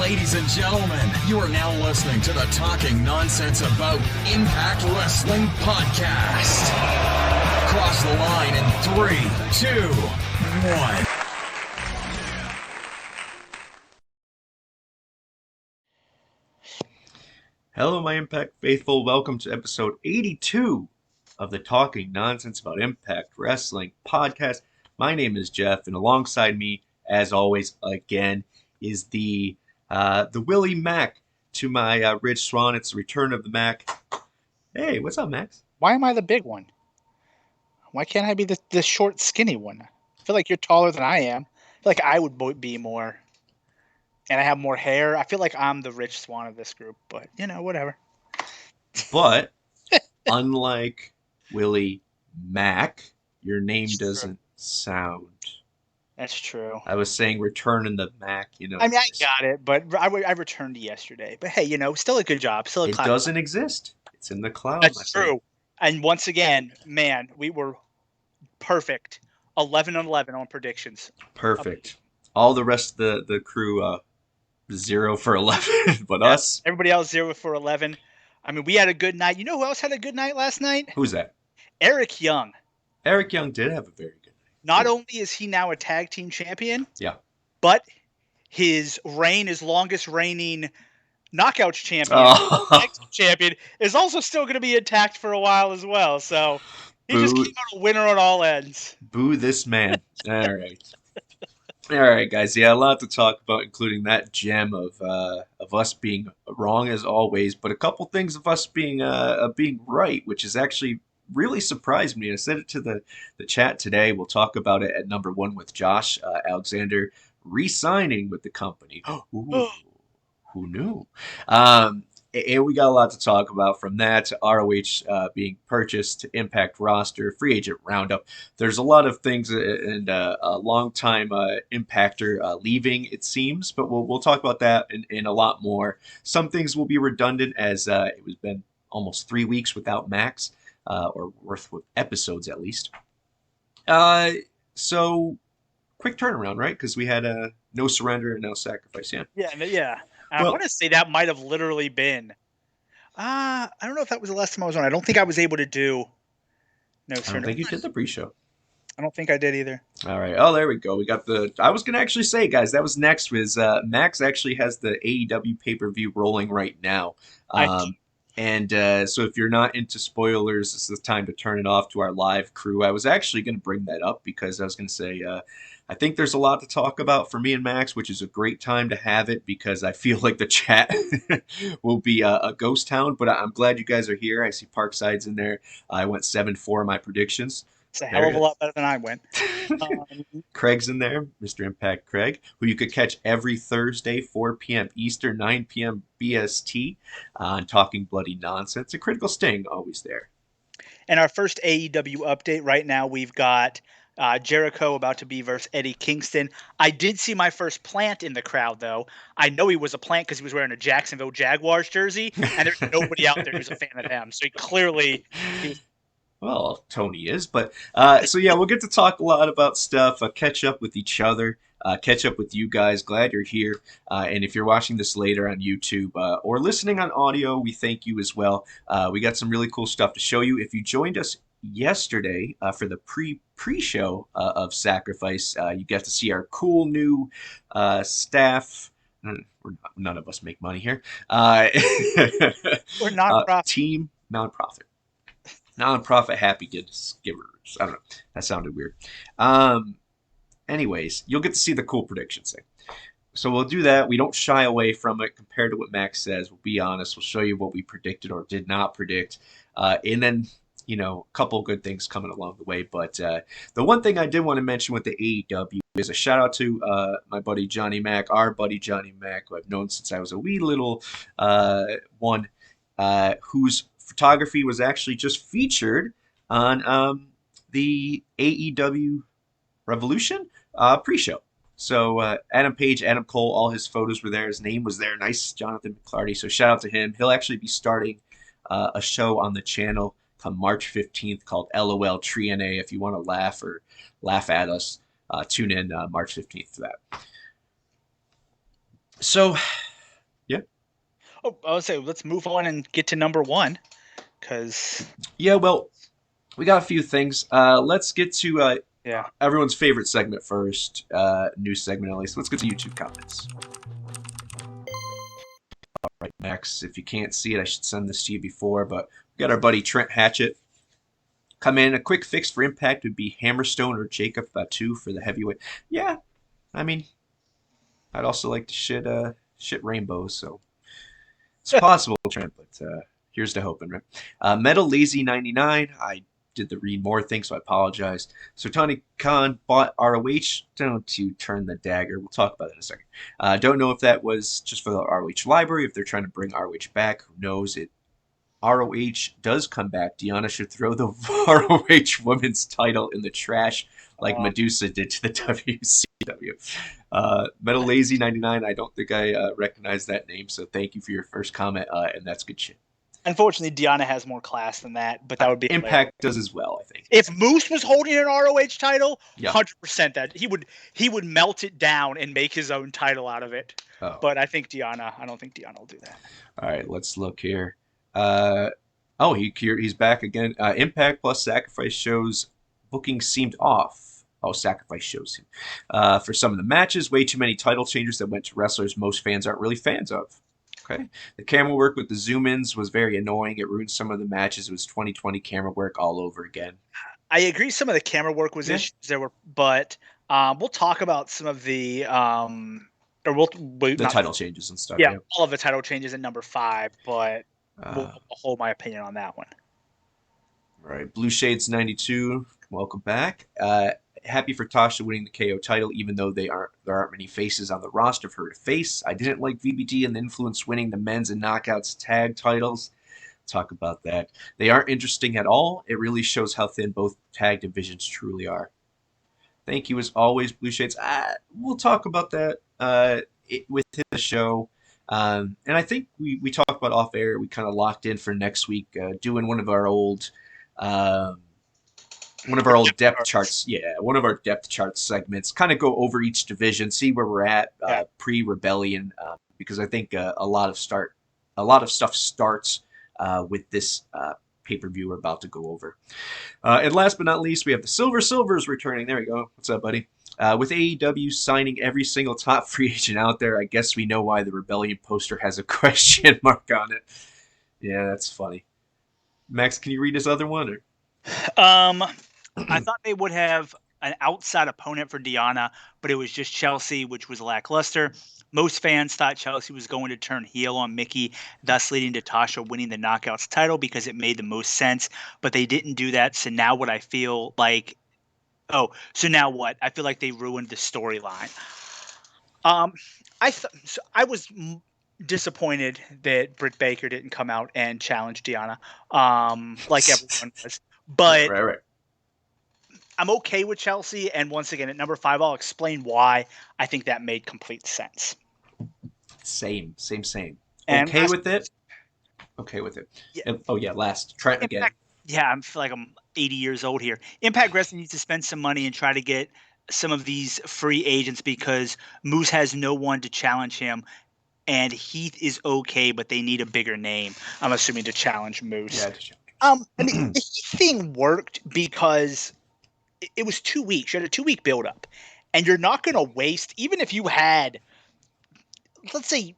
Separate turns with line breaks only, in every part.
Ladies and gentlemen, you are now listening to the Talking Nonsense About Impact Wrestling podcast. Cross the line in 3, 2, 1.
Hello, my Impact faithful. Welcome to episode 82 of the Talking Nonsense About Impact Wrestling podcast. My name is Geoff, and alongside me, as always, again, is the Willie Mac to my Rich Swan. It's the return of the Mac. Hey, what's up, Max?
Why am I the big one? Why can't I be the short, skinny one? I feel like you're taller than I am. I feel like I would be more. And I have more hair. I feel like I'm the Rich Swan of this group, but, you know, whatever.
But, unlike Willie Mac, your name doesn't sound...
That's true.
I was saying returning the Mac, you know.
I mean, I got it, but I returned yesterday. But, hey, you know, still a good job. Still a
It doesn't exist. It's in the cloud.
That's true. And once again, man, we were perfect. 11-11 on predictions.
Perfect. All the rest of the crew... 0 for 11, but us.
Everybody else 0 for 11. I mean, we had a good night. You know who else had a good night last night?
Who's that?
Eric Young.
Eric Young did have a very good night.
Not only is he now a tag team champion,
yeah,
but his reign as longest reigning Knockouts champion is also still going to be intact for a while as well. So he just came out a winner on all ends.
Boo this man. All right. All right, guys. Yeah, a lot to talk about, including that gem of us being wrong as always, but a couple things of us being right, which has actually really surprised me. I said it to the chat today. We'll talk about it at number 1 with Josh Alexander re-signing with the company. Ooh, who knew? And we got a lot to talk about, from that to ROH being purchased, to Impact roster, free agent roundup. There's a lot of things, and a long-time Impactor leaving, it seems, but we'll talk about that and a lot more. Some things will be redundant, as it has been almost 3 weeks without Max, or worth of episodes at least. So, quick turnaround, right? Because we had no surrender and no sacrifice.
Yeah. I want to say that might have literally been. I don't know if that was the last time I was on. I don't think I was able to do no surrender.
I don't think you did the pre-show.
I don't think I did either.
All right. Oh, there we go. We got I was going to actually say, guys, that was next. Was Max actually has the AEW pay-per-view rolling right now. And so if you're not into spoilers, this is the time to turn it off to our live crew. I was actually going to bring that up because I was going to say, I think there's a lot to talk about for me and Max, which is a great time to have it because I feel like the chat will be a ghost town. But I'm glad you guys are here. I see Parkside's in there. I went 7-4 in my predictions.
It's a hell of a lot better than I went.
Craig's in there, Mr. Impact Craig, who you could catch every Thursday, 4 p.m. Eastern, 9 p.m. BST, on Talking Bloody Nonsense. A Critical Sting, always there.
And our first AEW update right now, we've got Jericho about to be versus Eddie Kingston. I did see my first plant in the crowd, though. I know he was a plant because he was wearing a Jacksonville Jaguars jersey, and there's nobody out there who's a fan of them. So he clearly...
Well, Tony is, but so yeah, we'll get to talk a lot about stuff, catch up with each other, catch up with you guys. Glad you're here. And if you're watching this later on YouTube or listening on audio, we thank you as well. We got some really cool stuff to show you. If you joined us yesterday for the pre-show of Sacrifice, you got to see our cool new staff. None of us make money here.
We're nonprofit.
Team nonprofit happy givers. I don't know. That sounded weird. Anyways, you'll get to see the cool predictions thing. So we'll do that. We don't shy away from it compared to what Max says. We'll be honest. We'll show you what we predicted or did not predict. And then, you know, a couple good things coming along the way. But the one thing I did want to mention with the AEW is a shout out to my buddy Johnny Mac, our buddy Johnny Mac, who I've known since I was a wee little one, whose photography was actually just featured on the AEW Revolution pre-show. So Adam Page, Adam Cole, all his photos were there. His name was there. Nice, Jonathan McClarty. So shout out to him. He'll actually be starting a show on the channel come March 15th called LOL TNA. If you want to laugh at us, tune in March 15th for that. So
Oh, I would say let's move on and get to number one, because
Yeah, well, we got a few things. Let's get to
yeah.
everyone's favorite segment first. News segment at least. Let's get to YouTube comments. All right, Max. If you can't see it, I should send this to you before, but we got our buddy Trent Hatchett. Come in. A quick fix for Impact would be Hammerstone or Jacob Batu for the heavyweight. Yeah, I mean, I'd also like to shit rainbows, so it's possible, Trent. But here's to hoping, right? Metal Lazy 99. I did the read more thing, so I apologize. So Tony Khan bought ROH. Don't you turn the dagger. We'll talk about that in a second. Don't know if that was just for the ROH library, if they're trying to bring ROH back. Who knows? ROH does come back. Deanna should throw the ROH women's title in the trash like Medusa did to the WCW. Metal Lazy 99, I don't think I recognize that name, so thank you for your first comment, and that's good shit.
Unfortunately, Deanna has more class than that, but that would be
Impact does as well, I think.
If Moose was holding an ROH title,
Yeah.
100% that he would melt it down and make his own title out of it.
Oh.
But I don't think Deanna will do that.
All right, let's look here. He's back again. Impact plus Sacrifice shows booking seemed off. Oh, Sacrifice shows him. For some of the matches, way too many title changes that went to wrestlers most fans aren't really fans of. Okay. The camera work with the zoom-ins was very annoying. It ruined some of the matches. It was 2020 camera work all over again.
I agree some of the camera work was issues there were, but we'll talk about some of the
title changes and stuff.
Yeah, all of the title changes in number 5, but we'll hold my opinion on that one.
All right. Blue Shades 92, welcome back. Happy for Tasha winning the KO title, even though there aren't many faces on the roster for her to face. I didn't like VBD and the Influence winning the men's and knockouts tag titles. Talk about that. They aren't interesting at all. It really shows how thin both tag divisions truly are. Thank you as always, Blue Shades. We'll talk about that within the show. And I think we talked about off air. We kind of locked in for next week, doing one of our old depth charts. Yeah, one of our depth chart segments. Kind of go over each division, see where we're at pre-rebellion, because I think a lot of stuff starts with this pay-per-view we're about to go over. And last but not least, we have the Silvers returning. There we go. What's up, buddy? With AEW signing every single top free agent out there, I guess we know why the Rebellion poster has a question mark on it. Yeah, that's funny. Max, can you read this other one?
I thought they would have an outside opponent for Deanna, but it was just Chelsea, which was lackluster. Most fans thought Chelsea was going to turn heel on Mickey, thus leading to Tasha winning the Knockouts title because it made the most sense, but they didn't do that. So now what I feel like so now what? I feel like they ruined the storyline. I was disappointed that Britt Baker didn't come out and challenge Deanna, like everyone was. But
right.
I'm okay with Chelsea, and once again, at number 5, I'll explain why I think that made complete sense.
Same.
And
okay with it? Okay with it. Yeah. Last. Try it again.
Yeah, I feel like I'm 80 years old here. Impact Wrestling needs to spend some money and try to get some of these free agents because Moose has no one to challenge him, and Heath is okay, but they need a bigger name. I'm assuming to challenge Moose.
Yeah,
the Heath thing worked because it was 2 weeks. You had a 2-week build-up, and you're not going to waste, even if you had, let's say,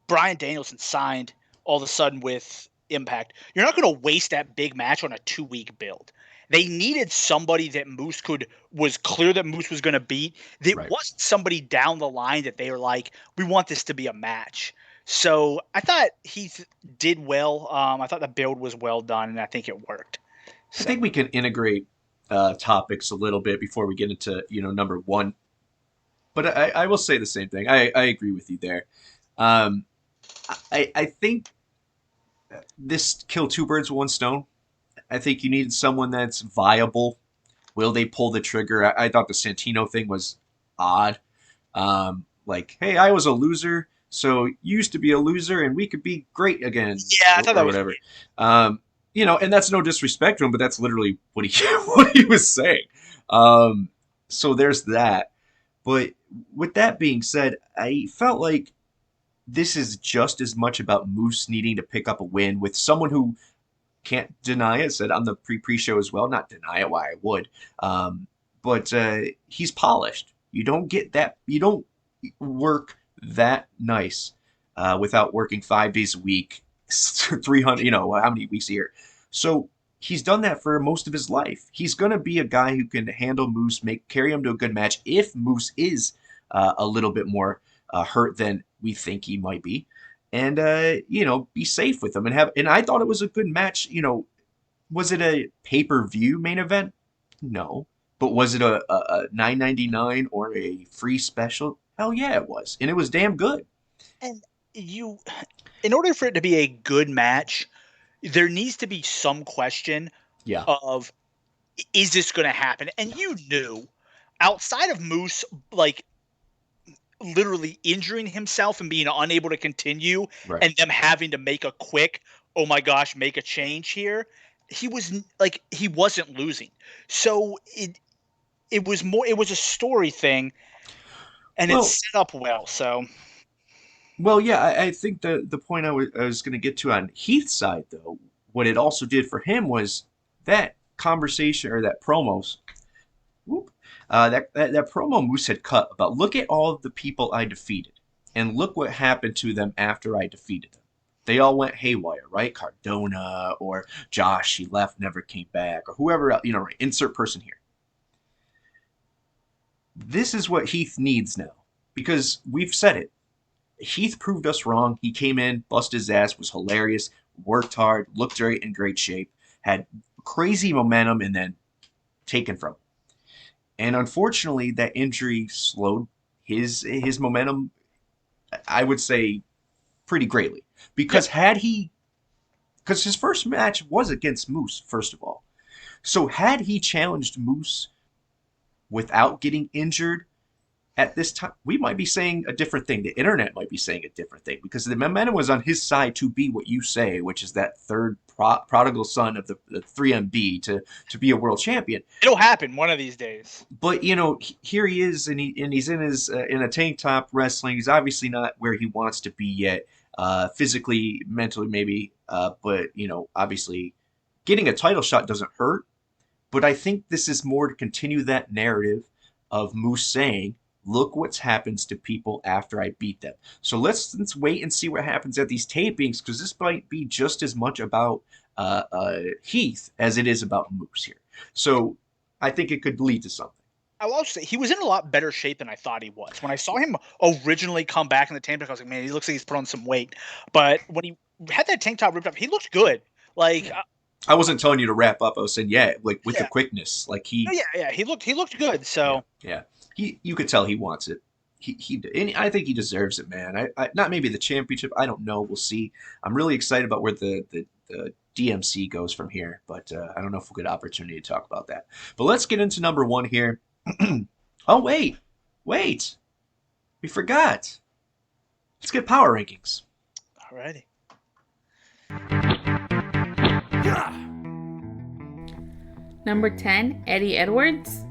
Bryan Danielson signed all of a sudden with Impact, you're not going to waste that big match on a 2-week build. They needed somebody that Moose was clear that Moose was going to beat. There wasn't somebody down the line that they were like, we want this to be a match. So I thought Heath did well. I thought the build was well done, and I think it worked. So.
I think we can integrate topics a little bit before we get into number 1. But I will say the same thing. I agree with you there. I think this killed 2 birds with 1 stone. I think you needed someone that's viable. Will they pull the trigger? I thought the Santino thing was odd. Like, hey, I was a loser, so you used to be a loser, and we could be great again.
Yeah, I thought that was
whatever. And that's no disrespect to him, but that's literally what he was saying. So there's that. But with that being said, I felt like this is just as much about Moose needing to pick up a win with someone who can't deny it. Said on the pre-show as well. Not deny it, why I would. But he's polished. You don't get that. You don't work that nice without working 5 days a week, 300. You know how many weeks a year. So he's done that for most of his life. He's gonna be a guy who can handle Moose, carry him to a good match if Moose is a little bit more hurt than we think he might be. And be safe with them and I thought it was a good match. Was it a pay-per-view main event? No. But was it a $9.99 or a free special? Hell yeah, it was. And it was damn good.
And in order for it to be a good match, there needs to be some question of, is this going to happen? And you knew, outside of Moose, like, literally injuring himself and being unable to continue,
right,
and them having to make a quick, oh my gosh, make a change here, he wasn't losing. So it was a story thing, and it's set up well. So
I think the point I was going to get to on Heath's side, though, what it also did for him was that conversation or that promos. That promo Moose had cut about, look at all of the people I defeated, and look what happened to them after I defeated them. They all went haywire, right? Cardona or Josh, he left, never came back, or whoever else, right? Insert person here. This is what Heath needs now, because we've said it. Heath proved us wrong. He came in, busted his ass, was hilarious, worked hard, looked in great shape, had crazy momentum, and then taken from him. And unfortunately, that injury slowed his momentum, I would say, pretty greatly. Because because his first match was against Moose, first of all. So had he challenged Moose without getting injured at this time, we might be saying a different thing. The internet might be saying a different thing, because the momentum was on his side to be what you say, which is that third prodigal son of the 3MB to be a world champion.
It'll happen one of these days.
But here he is, and he's in a tank top wrestling. He's obviously not where he wants to be yet, physically, mentally, maybe. But obviously, getting a title shot doesn't hurt. But I think this is more to continue that narrative of Moose saying, look what happens to people after I beat them. So let's wait and see what happens at these tapings, because this might be just as much about Heath as it is about Moose here. So I think it could lead to something.
I will also say he was in a lot better shape than I thought he was. When I saw him originally come back in the tank top, I was like, man, he looks like he's put on some weight. But when he had that tank top ripped up, he looked good. Like,
I wasn't telling you to wrap up. I was saying, with the quickness, like he.
Yeah. He looked good. So
yeah. You could tell he wants it. And I think he deserves it, man. I not maybe the championship. I don't know. We'll see. I'm really excited about where the DMC goes from here, but I don't know if we'll get an opportunity to talk about that. But let's get into number one here. Oh, wait. We forgot. Let's get power rankings.
Alrighty.
Number 10, Eddie Edwards.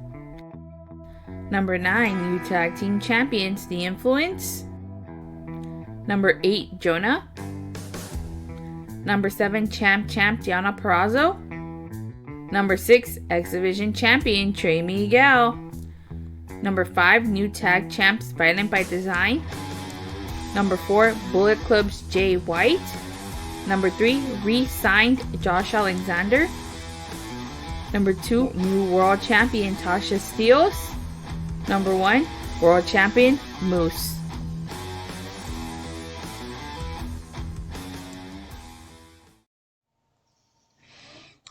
Number 9, new tag team champions, The Influence. Number 8, Jonah. Number 7, champ Deonna Purrazzo. Number 6, X Division champion, Trey Miguel. Number 5, new tag champs, Violent by Design. Number 4, Bullet Club's Jay White. Number 3, re-signed Josh Alexander. Number 2, new world champion, Tasha STEELZ. Number 1, world champion, Moose.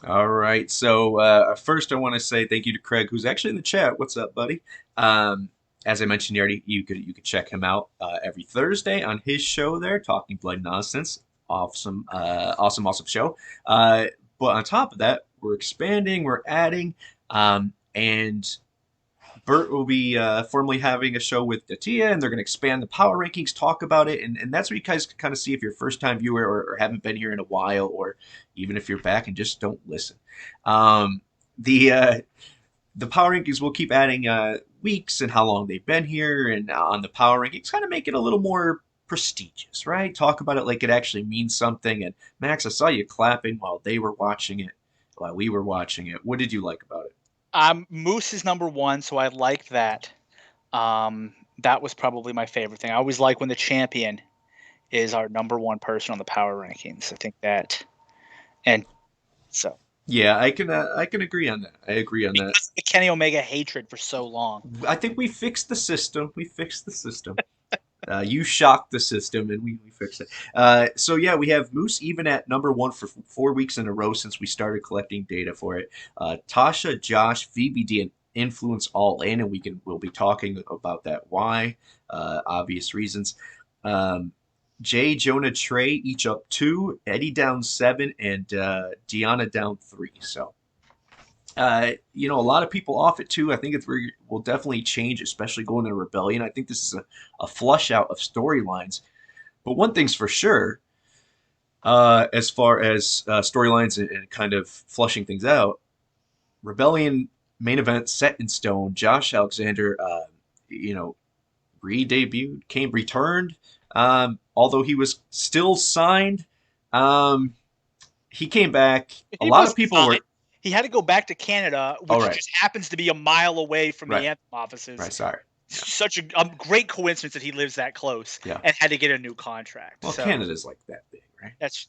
All right. So first, I want to say thank you to Craig, who's actually in the chat. What's up, buddy? As I mentioned already, you could check him out every Thursday on his show there, Talking Blood Nonsense. Awesome show. But on top of that, we're expanding, we're adding, and Bert will be formally having a show with Datia, and they're going to expand the power rankings, talk about it, and that's where you guys can kind of see if you're a first-time viewer or haven't been here in a while, or even if you're back and just don't listen. The power rankings will keep adding weeks and how long they've been here, and on the power rankings, kind of make it a little more prestigious, right? Talk about it like it actually means something. And Max, I saw you clapping while we were watching it. What did you like about it?
Moose is number one, so I like that. That was probably my favorite thing. I always like when the champion is our number one person on the power rankings. I think that, and so
Yeah, I can agree on that. I agree on that.
because of the Kenny Omega hatred for so long.
I think we fixed the system. You shocked the system, and we fixed it. So yeah, we have Moose even at number one for 4 weeks in a row since we started collecting data for it. Tasha, Josh, VBD, and Influence all in, and we'll be talking about that. Why? Obvious reasons. Jay, Jonah, Trey each up 2, Eddie down 7, and Deanna down 3. So. A lot of people off it too. I think it will definitely change, especially going to Rebellion. I think this is a flush out of storylines. But one thing's for sure, as far as storylines and kind of flushing things out, Rebellion main event set in stone. Josh Alexander, re-debuted, returned. Although he was still signed, he came back. A lot of people were.
He had to go back to Canada, which just happens to be a mile away from the Anthem offices.
Right, sorry. Yeah.
Such a great coincidence that he lives that close and had to get a new contract.
Well, so, Canada's like that big, right?
That's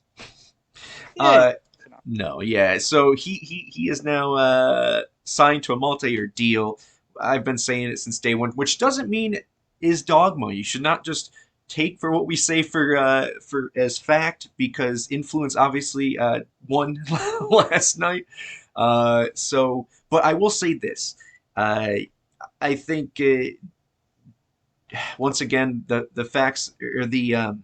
no, yeah. So he is now signed to a multi-year deal. I've been saying it since day one, which doesn't mean is dogma. You should not just take for what we say for as fact, because Influence obviously won last night. But I will say this. I think once again the facts or the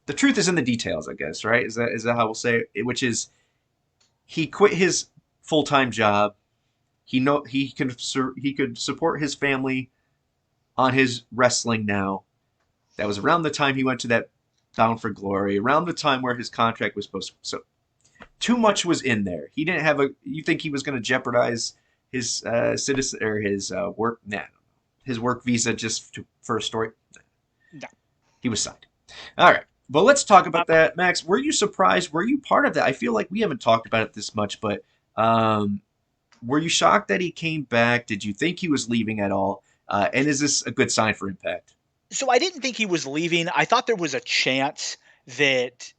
truth is in the details, I guess, right? Is that how we'll say it? Which is, he quit his full-time job. He could support his family on his wrestling now. That was around the time he went to that Bound for Glory, around the time where his contract was supposed to. So too much was in there. He didn't have you think he was going to jeopardize his citizen or his work? Nah, his work visa just for a story?
No.
He was signed. All right. But let's talk about that. Max, were you surprised? Were you part of that? I feel like we haven't talked about it this much, but were you shocked that he came back? Did you think he was leaving at all? And is this a good sign for Impact?
So I didn't think he was leaving. I thought there was a chance that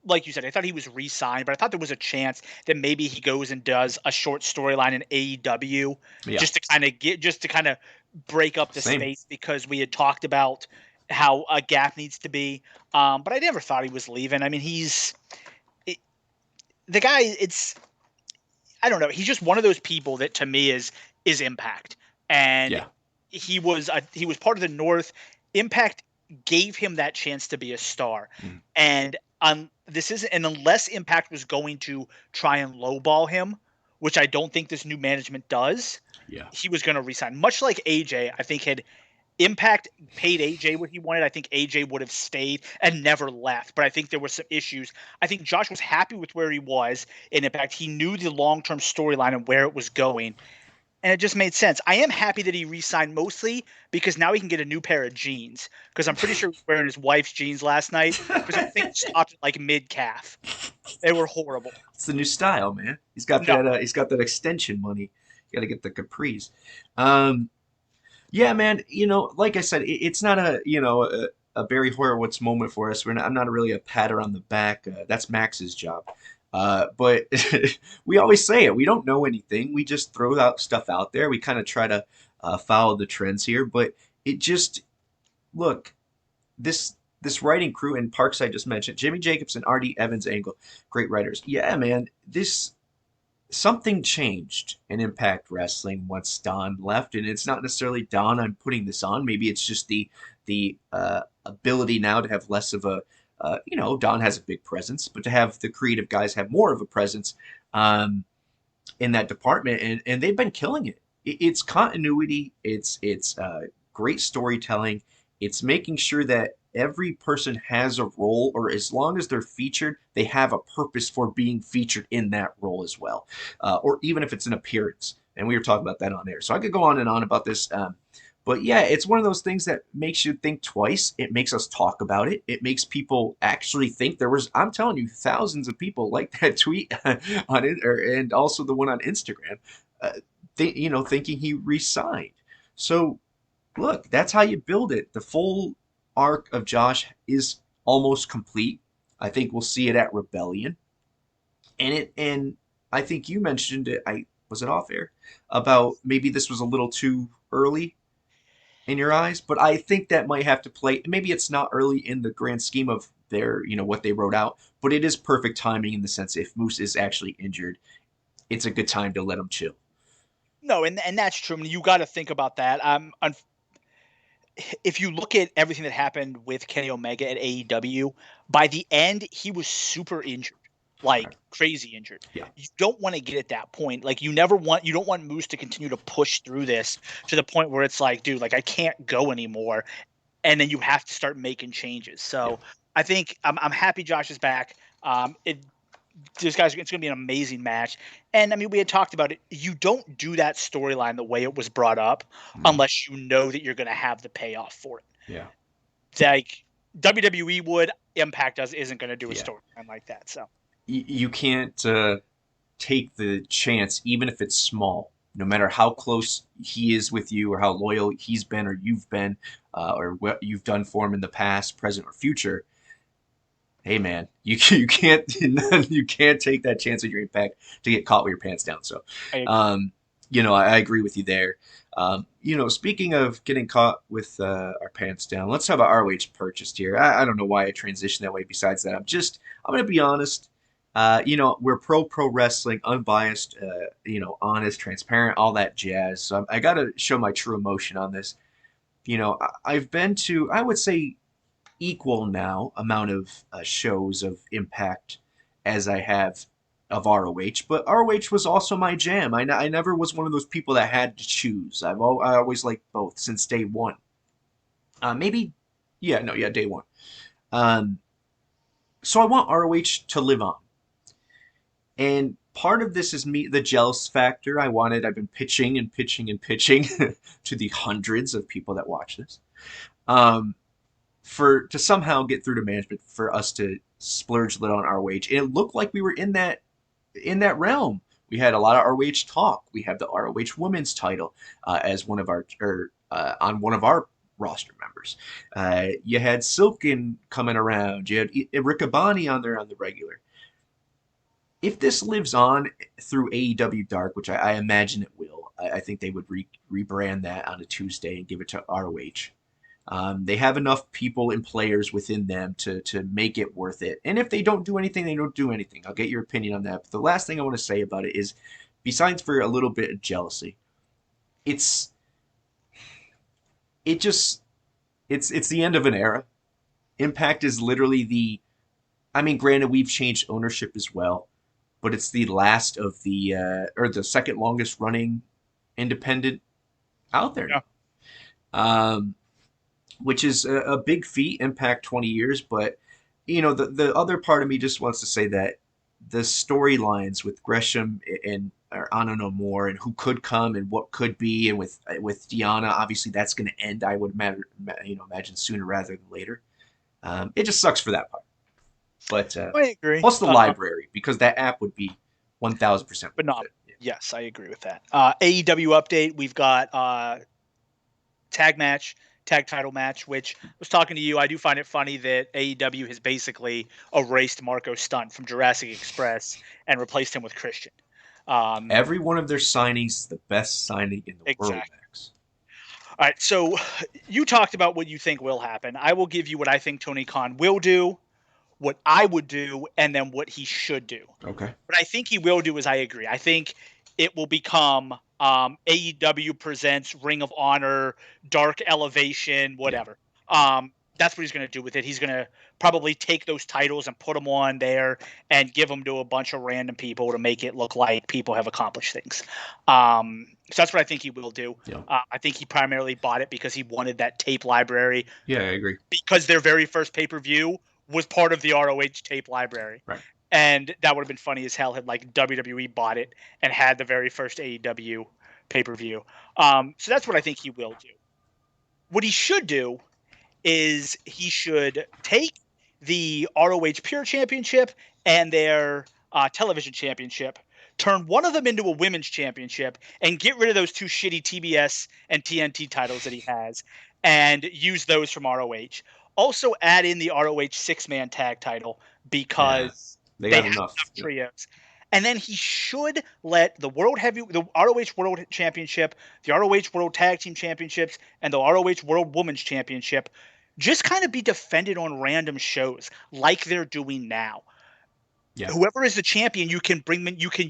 like you said, I thought he was re-signed, but I thought there was a chance that maybe he goes and does a short storyline in AEW just to kind of break up the space, because we had talked about how a gap needs to be. But I never thought he was leaving. I mean, the guy, I don't know. He's just one of those people that to me is Impact. And he was part of the North. Impact gave him that chance to be a star. And unless Impact was going to try and lowball him, which I don't think this new management does, he was going to resign. Much like AJ, I think had Impact paid AJ what he wanted, I think AJ would have stayed and never left. But I think there were some issues. I think Josh was happy with where he was in Impact. He knew the long-term storyline and where it was going. And it just made sense. I am happy that he re-signed, mostly because now he can get a new pair of jeans. Because I'm pretty sure he was wearing his wife's jeans last night. Because I think he stopped at like mid-calf. They were horrible.
It's the new style, man. He's got that. He's got that extension money. You got to get the capris. Yeah, man. Like I said, it's not a Barry Horowitz moment for us. I'm not really a patter on the back. That's Max's job. But we always say it. We don't know anything. We just throw out stuff out there. We kind of try to follow the trends here. But it just, look, this writing crew and Parks I just mentioned, Jimmy Jacobson, R.D. Evans, Angle, great writers. Yeah, man, something changed in Impact Wrestling once Don left. And it's not necessarily Don I'm putting this on. Maybe it's just the ability now to have less of a, Don has a big presence, but to have the creative guys have more of a presence in that department, and they've been killing it. It's continuity. It's great storytelling. It's making sure that every person has a role, or as long as they're featured, they have a purpose for being featured in that role as well, or even if it's an appearance. And we were talking about that on air. So I could go on and on about this. But yeah, it's one of those things that makes you think twice. It makes us talk about it. It makes people actually think. I'm telling you, thousands of people like that tweet on it, and also the one on Instagram, thinking he resigned. So look, that's how you build it. The full arc of Josh is almost complete. I think we'll see it at Rebellion. And I think you mentioned it, I was it off air, about maybe this was a little too early in your eyes, but I think that might have to play. Maybe it's not early in the grand scheme of their, what they wrote out, but it is perfect timing in the sense if Moose is actually injured, it's a good time to let him chill.
No, and that's true. I mean, you got to think about that. If you look at everything that happened with Kenny Omega at AEW, by the end he was super injured, like crazy injured.
Yeah.
You don't want to get at that point. Like you don't want Moose to continue to push through this to the point where it's like, dude, like I can't go anymore, and then you have to start making changes. So I think I'm happy Josh is back. It's going to be an amazing match. And I mean, we had talked about it. You don't do that storyline the way it was brought up unless you know that you're going to have the payoff for it.
Yeah.
Like WWE would, Impact isn't going to do a storyline like that. So
you can't take the chance, even if it's small, no matter how close he is with you or how loyal he's been or you've been or what you've done for him in the past, present, or future. Hey man, you can't take that chance with your Impact to get caught with your pants down. So, I agree with you there. Speaking of getting caught with our pants down, let's talk about ROH purchased here. I don't know why I transitioned that way. Besides that, I'm going to be honest. We're pro wrestling, unbiased, honest, transparent, all that jazz. So I got to show my true emotion on this. I've been to, I would say, equal now amount of shows of Impact as I have of ROH, but ROH was also my jam. I never was one of those people that had to choose. I always liked both since day one. Day one. So I want ROH to live on. And part of this is me, the jealous factor. I've been pitching and pitching and pitching to the hundreds of people that watch this. To somehow get through to management for us to splurge a little on ROH. And it looked like we were in that realm. We had a lot of ROH talk. We have the ROH women's title as one of our on one of our roster members. You had Silken coming around. You had Riccaboni on there on the regular. If this lives on through AEW Dark, which I imagine it will, I think they would rebrand that on a Tuesday and give it to ROH. They have enough people and players within them to make it worth it. And if they don't do anything, they don't do anything. I'll get your opinion on that. But the last thing I want to say about it is, besides for a little bit of jealousy, it's the end of an era. Impact is literally granted, we've changed ownership as well, but it's the last of the second longest running independent out there. Yeah. Which is a big feat, Impact 20 years. But, the other part of me just wants to say that the storylines with Gresham and Anna No More and who could come and what could be, and with Deanna, obviously that's going to end, I would imagine sooner rather than later. It just sucks for that part. But
I agree.
Plus the library, because that app would be 1,000%.
But not. Yeah. Yes, I agree with that. AEW update, we've got tag title match, which I was talking to you. I do find it funny that AEW has basically erased Marco Stunt from Jurassic Express and replaced him with Christian.
Every one of their signings is the best signing in the world, Max.
All right, so you talked about what you think will happen. I will give you what I think Tony Khan will do, what I would do, and then what he should do.
Okay.
What I think he will do is I agree. I think it will become AEW presents Ring of Honor, Dark Elevation, whatever. Yeah. That's what he's going to do with it. He's going to probably take those titles and put them on there and give them to a bunch of random people to make it look like people have accomplished things. So that's what I think he will do. Yeah. I think he primarily bought it because he wanted that tape library.
Yeah, I agree.
Because their very first pay-per-view was part of the ROH tape library.
Right.
And that would have been funny as hell had WWE bought it and had the very first AEW pay-per-view. So that's what I think he will do. what he should do is he should take the ROH Pure Championship and their television championship, turn one of them into a women's championship, and get rid of those two shitty TBS and TNT titles that he has, and use those from ROH. Also add in the ROH six-man tag title because
They
they
got
have
enough.
enough trios. And then he should let the ROH World Championship, the ROH World Tag Team Championships, and the ROH World Women's Championship just kind of be defended on random shows like they're doing now.
Yeah.
Whoever is the champion, you can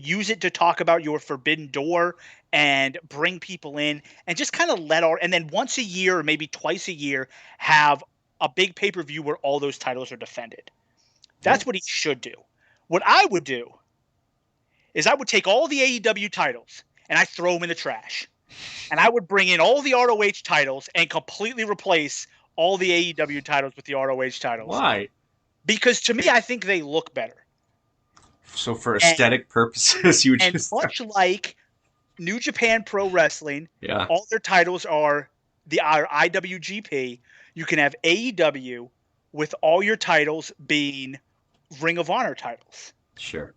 use it to talk about your forbidden door and bring people in and just kind of and then once a year or maybe twice a year have a big pay-per-view where all those titles are defended. That's what he should do. What I would do is I would take all the AEW titles and I throw them in the trash. And I would bring in all the ROH titles and completely replace all the AEW titles with the ROH titles.
Why?
Because to me, I think they look better.
So for aesthetic purposes, you would
and
just...
much like New Japan Pro Wrestling,
Yeah.
all their titles are our IWGP. You can have AEW with all your titles being Ring of Honor titles.
Sure.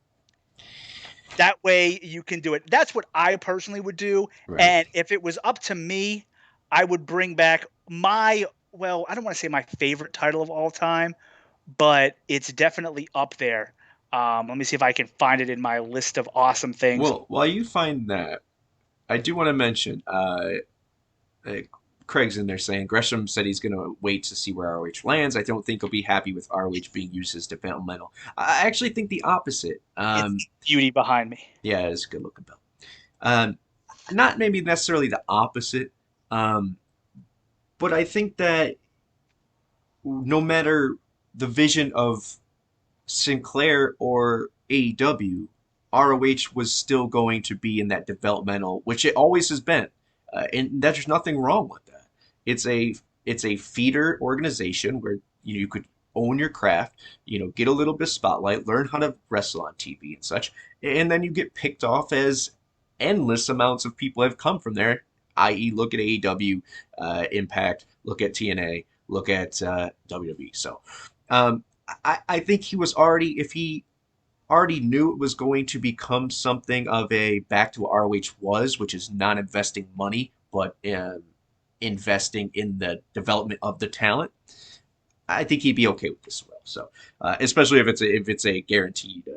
That way you can do it. That's what I personally would do.
Right.
And if it was up to me, I would bring back I don't want to say my favorite title of all time, but it's definitely up there. Let me see if I can find it in my list of awesome things.
Well, while you find that, I do want to mention, Craig's in there saying Gresham said he's going to wait to see where ROH lands. I don't think he'll be happy with ROH being used as developmental. I actually think the opposite.
It's beauty behind me.
Yeah, it's a good looking belt. Not maybe necessarily the opposite, but I think that no matter the vision of Sinclair or AEW, ROH was still going to be in that developmental, which it always has been, and there's nothing wrong with that. It's a feeder organization where you could own your craft, get a little bit of spotlight, learn how to wrestle on TV and such, and then you get picked off as endless amounts of people have come from there. I.e., look at AEW, Impact, look at TNA, look at WWE. So, I think he was already, if he already knew it was going to become something of a back to what ROH was, which is not investing money, but investing in the development of the talent, I think he'd be okay with this as well. So, especially if it's a guaranteed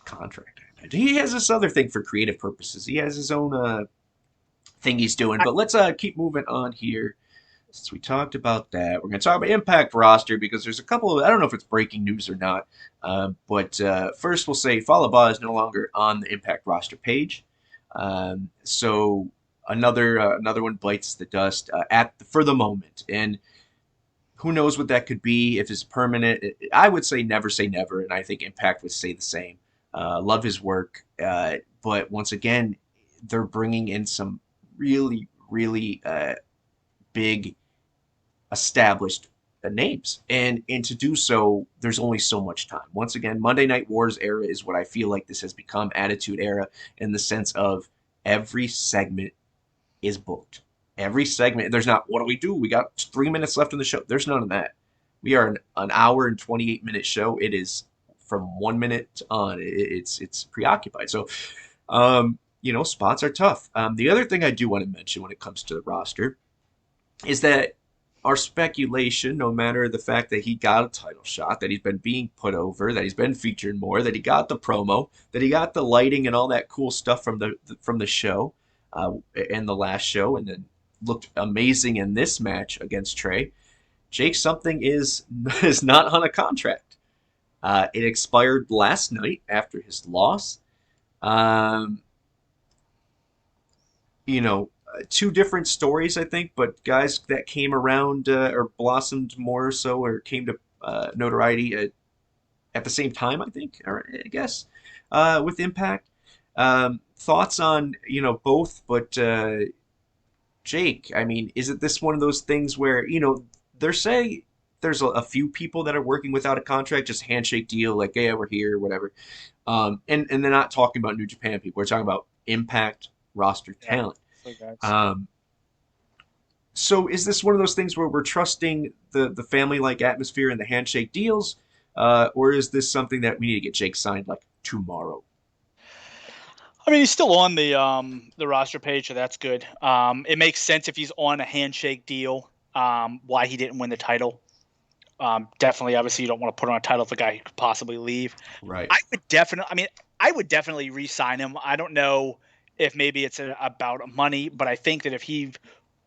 contract. He has this other thing for creative purposes. He has his own thing he's doing. But let's keep moving on here. Since we talked about that, we're going to talk about Impact roster because there's a couple of, I don't know if it's breaking news or not, but first we'll say Fallah is no longer on the Impact roster page. So another one bites the dust for the moment. And who knows what that could be, if it's permanent. I would say never, and I think Impact would say the same. Love his work, but once again, they're bringing in some really, really big established names, and to do so, there's only so much time. Once again, Monday Night Wars era is what I feel like this has become. Attitude era, in the sense of every segment is booked. Every segment, there's not, what do we do? We got 3 minutes left in the show. There's none of that. We are an hour and 28-minute show. It is from 1 minute on. It's preoccupied. So, spots are tough. The other thing I do want to mention when it comes to the roster is that our speculation, no matter the fact that he got a title shot, that he's been being put over, that he's been featured more, that he got the promo, that he got the lighting and all that cool stuff from the show, and the last show, and then looked amazing in this match against Trey. Jake something is not on a contract. It expired last night after his loss. Two different stories, I think, but guys that came around or blossomed more so, or came to notoriety at the same time, I think, or I guess, with Impact. Thoughts on, both, but Jake, I mean, isn't this one of those things where, they're saying there's a few people that are working without a contract, just handshake deal, like, yeah, we're here, whatever. And they're not talking about New Japan people. We're talking about Impact roster talent. So is this one of those things where we're trusting the family-like atmosphere and the handshake deals, or is this something that we need to get Jake signed like tomorrow?
I mean, he's still on the roster page, so that's good. It makes sense if he's on a handshake deal. Why he didn't win the title. Definitely, obviously, you don't want to put on a title if a guy who could possibly leave.
Right.
I would definitely re-sign him. I don't know if maybe it's about money, but I think that if he,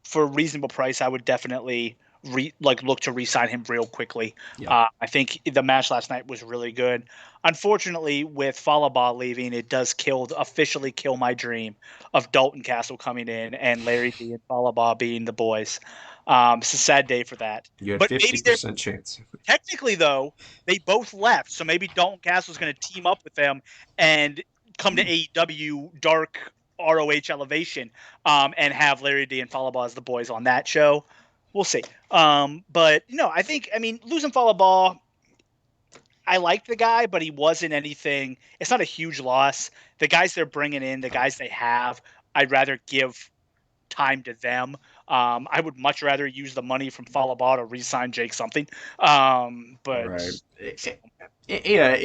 for a reasonable price, I would definitely look to re-sign him real quickly.
Yeah.
I think the match last night was really good. Unfortunately, with Fallah leaving, it does officially kill my dream of Dalton Castle coming in and Larry D and Fallah being the boys. It's a sad day for that.
You had
But maybe
50% chance.
technically, though, they both left, so maybe Dalton Castle's going to team up with them and come to AEW Dark ROH Elevation, and have Larry D and Fallah as the boys on that show. We'll see. But I mean, losing Fallah, I liked the guy, but he wasn't anything. It's not a huge loss. The guys they're bringing in, the guys they have, I'd rather give time to them. I would much rather use the money from Fallah to re-sign Jake something. But
Right. Yeah,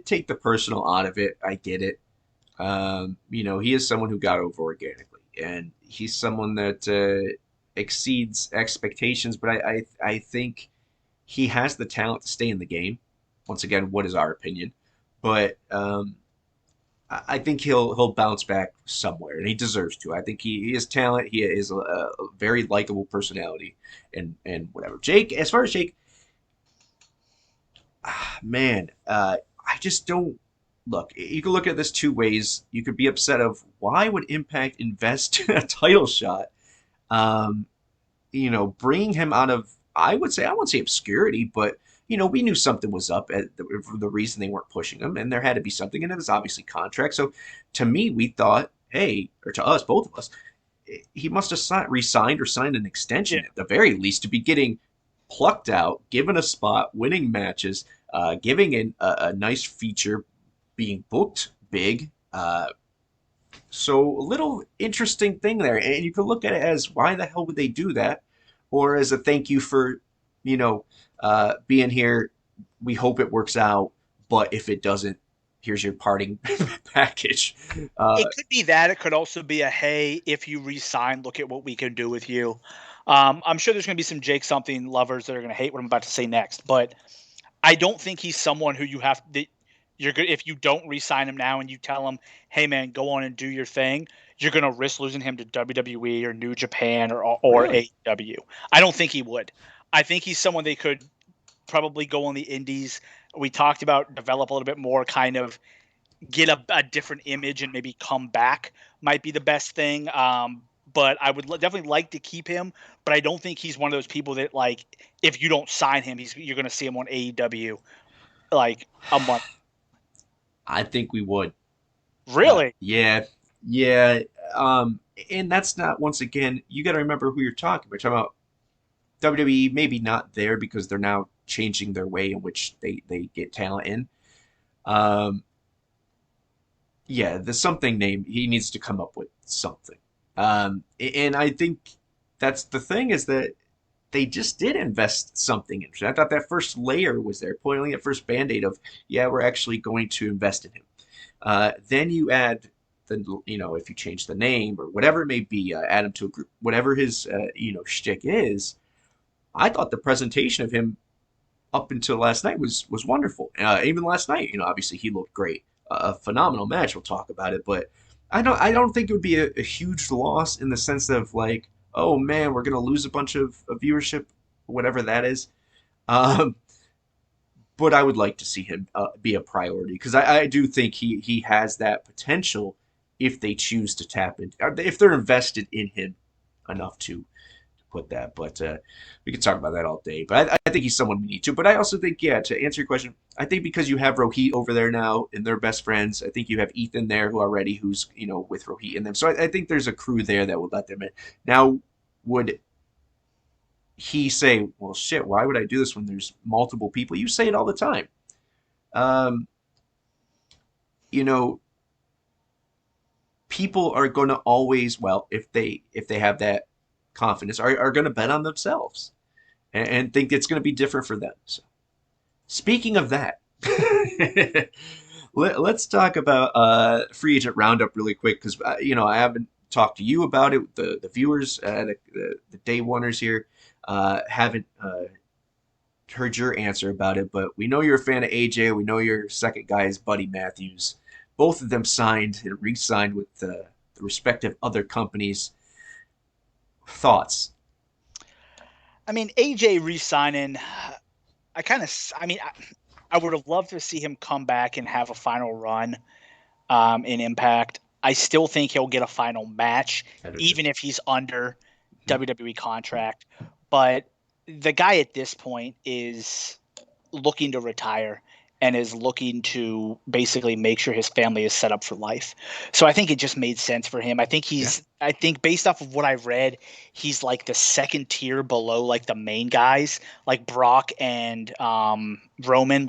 take the personal out of it. I get it. He is someone who got over organically, and he's someone that exceeds expectations. But I think he has the talent to stay in the game. Once again, what is our opinion? But I think he'll bounce back somewhere, and he deserves to. I think he has talent. He is a very likable personality, and whatever. Jake, as far as Jake, man, I just don't look. You can look at this two ways. You could be upset of why would Impact invest in a title shot, bringing him out of, I wouldn't say obscurity, but we knew something was up for the reason they weren't pushing him, and there had to be something, and it was obviously contract. So to me, we thought, hey, or to us, both of us, he must have re-signed or signed an extension at the very least to be getting plucked out, given a spot, winning matches, giving in a nice feature, being booked big. So a little interesting thing there, and you can look at it as why the hell would they do that, or as a thank you for, being here. We hope it works out, but if it doesn't, here's your parting package.
It could be that. It could also be a, hey, if you re-sign, look at what we can do with you. I'm sure there's going to be some Jake something lovers that are going to hate what I'm about to say next, but I don't think he's someone who you're good. If you don't re-sign him now and you tell him, hey man, go on and do your thing, you're going to risk losing him to WWE or New Japan or
Really?
AEW. I don't think he would. I think he's someone they could probably go on the indies. We talked about develop a little bit more, kind of get a different image and maybe come back might be the best thing. But I would definitely like to keep him, but I don't think he's one of those people that, like, if you don't sign him, you're going to see him on AEW like a month.
I think we would.
Really?
Yeah. And that's not, once again, you got to remember who you're talking about. You're talking about WWE, maybe not there because they're now changing their way in which they get talent in. The something name, he needs to come up with something. And I think that's the thing, is that they just did invest something in. I thought that first layer was there, pulling that first band-aid of, yeah, we're actually going to invest in him. Then you add if you change the name or whatever it may be, add him to a group, whatever his shtick is. I thought the presentation of him up until last night was wonderful. Even last night, obviously he looked great. A phenomenal match. We'll talk about it, but I don't think it would be a huge loss in the sense of like, oh man, we're gonna lose a bunch of viewership, whatever that is. But I would like to see him be a priority, because I do think he has that potential if they choose to tap in, if they're invested in him enough to put that. But we could talk about that all day. But I think he's someone we need to. But I also think, to answer your question, I think because you have Rohit over there now and they're best friends, I think you have Ethan there who's with Rohit in them. So I think there's a crew there that would let them in. Now, would he say, well, shit, why would I do this when there's multiple people? You say it all the time. People are going to always, well, if they have that confidence are going to bet on themselves and think it's going to be different for them. So, speaking of that, let's talk about free agent roundup really quick because I haven't talked to you about it. The viewers, the day oneers here, haven't heard your answer about it. But we know you're a fan of AJ. We know your second guy is Buddy Matthews. Both of them signed and re-signed with the respective other companies. Thoughts?
I mean, AJ re-signing, I would have loved to see him come back and have a final run in Impact. I still think he'll get a final match, even if he's under WWE contract. But the guy at this point is looking to retire and is looking to basically make sure his family is set up for life. So I think it just made sense for him. I think I think based off of what I've read, he's like the second tier below like the main guys, like Brock and Roman,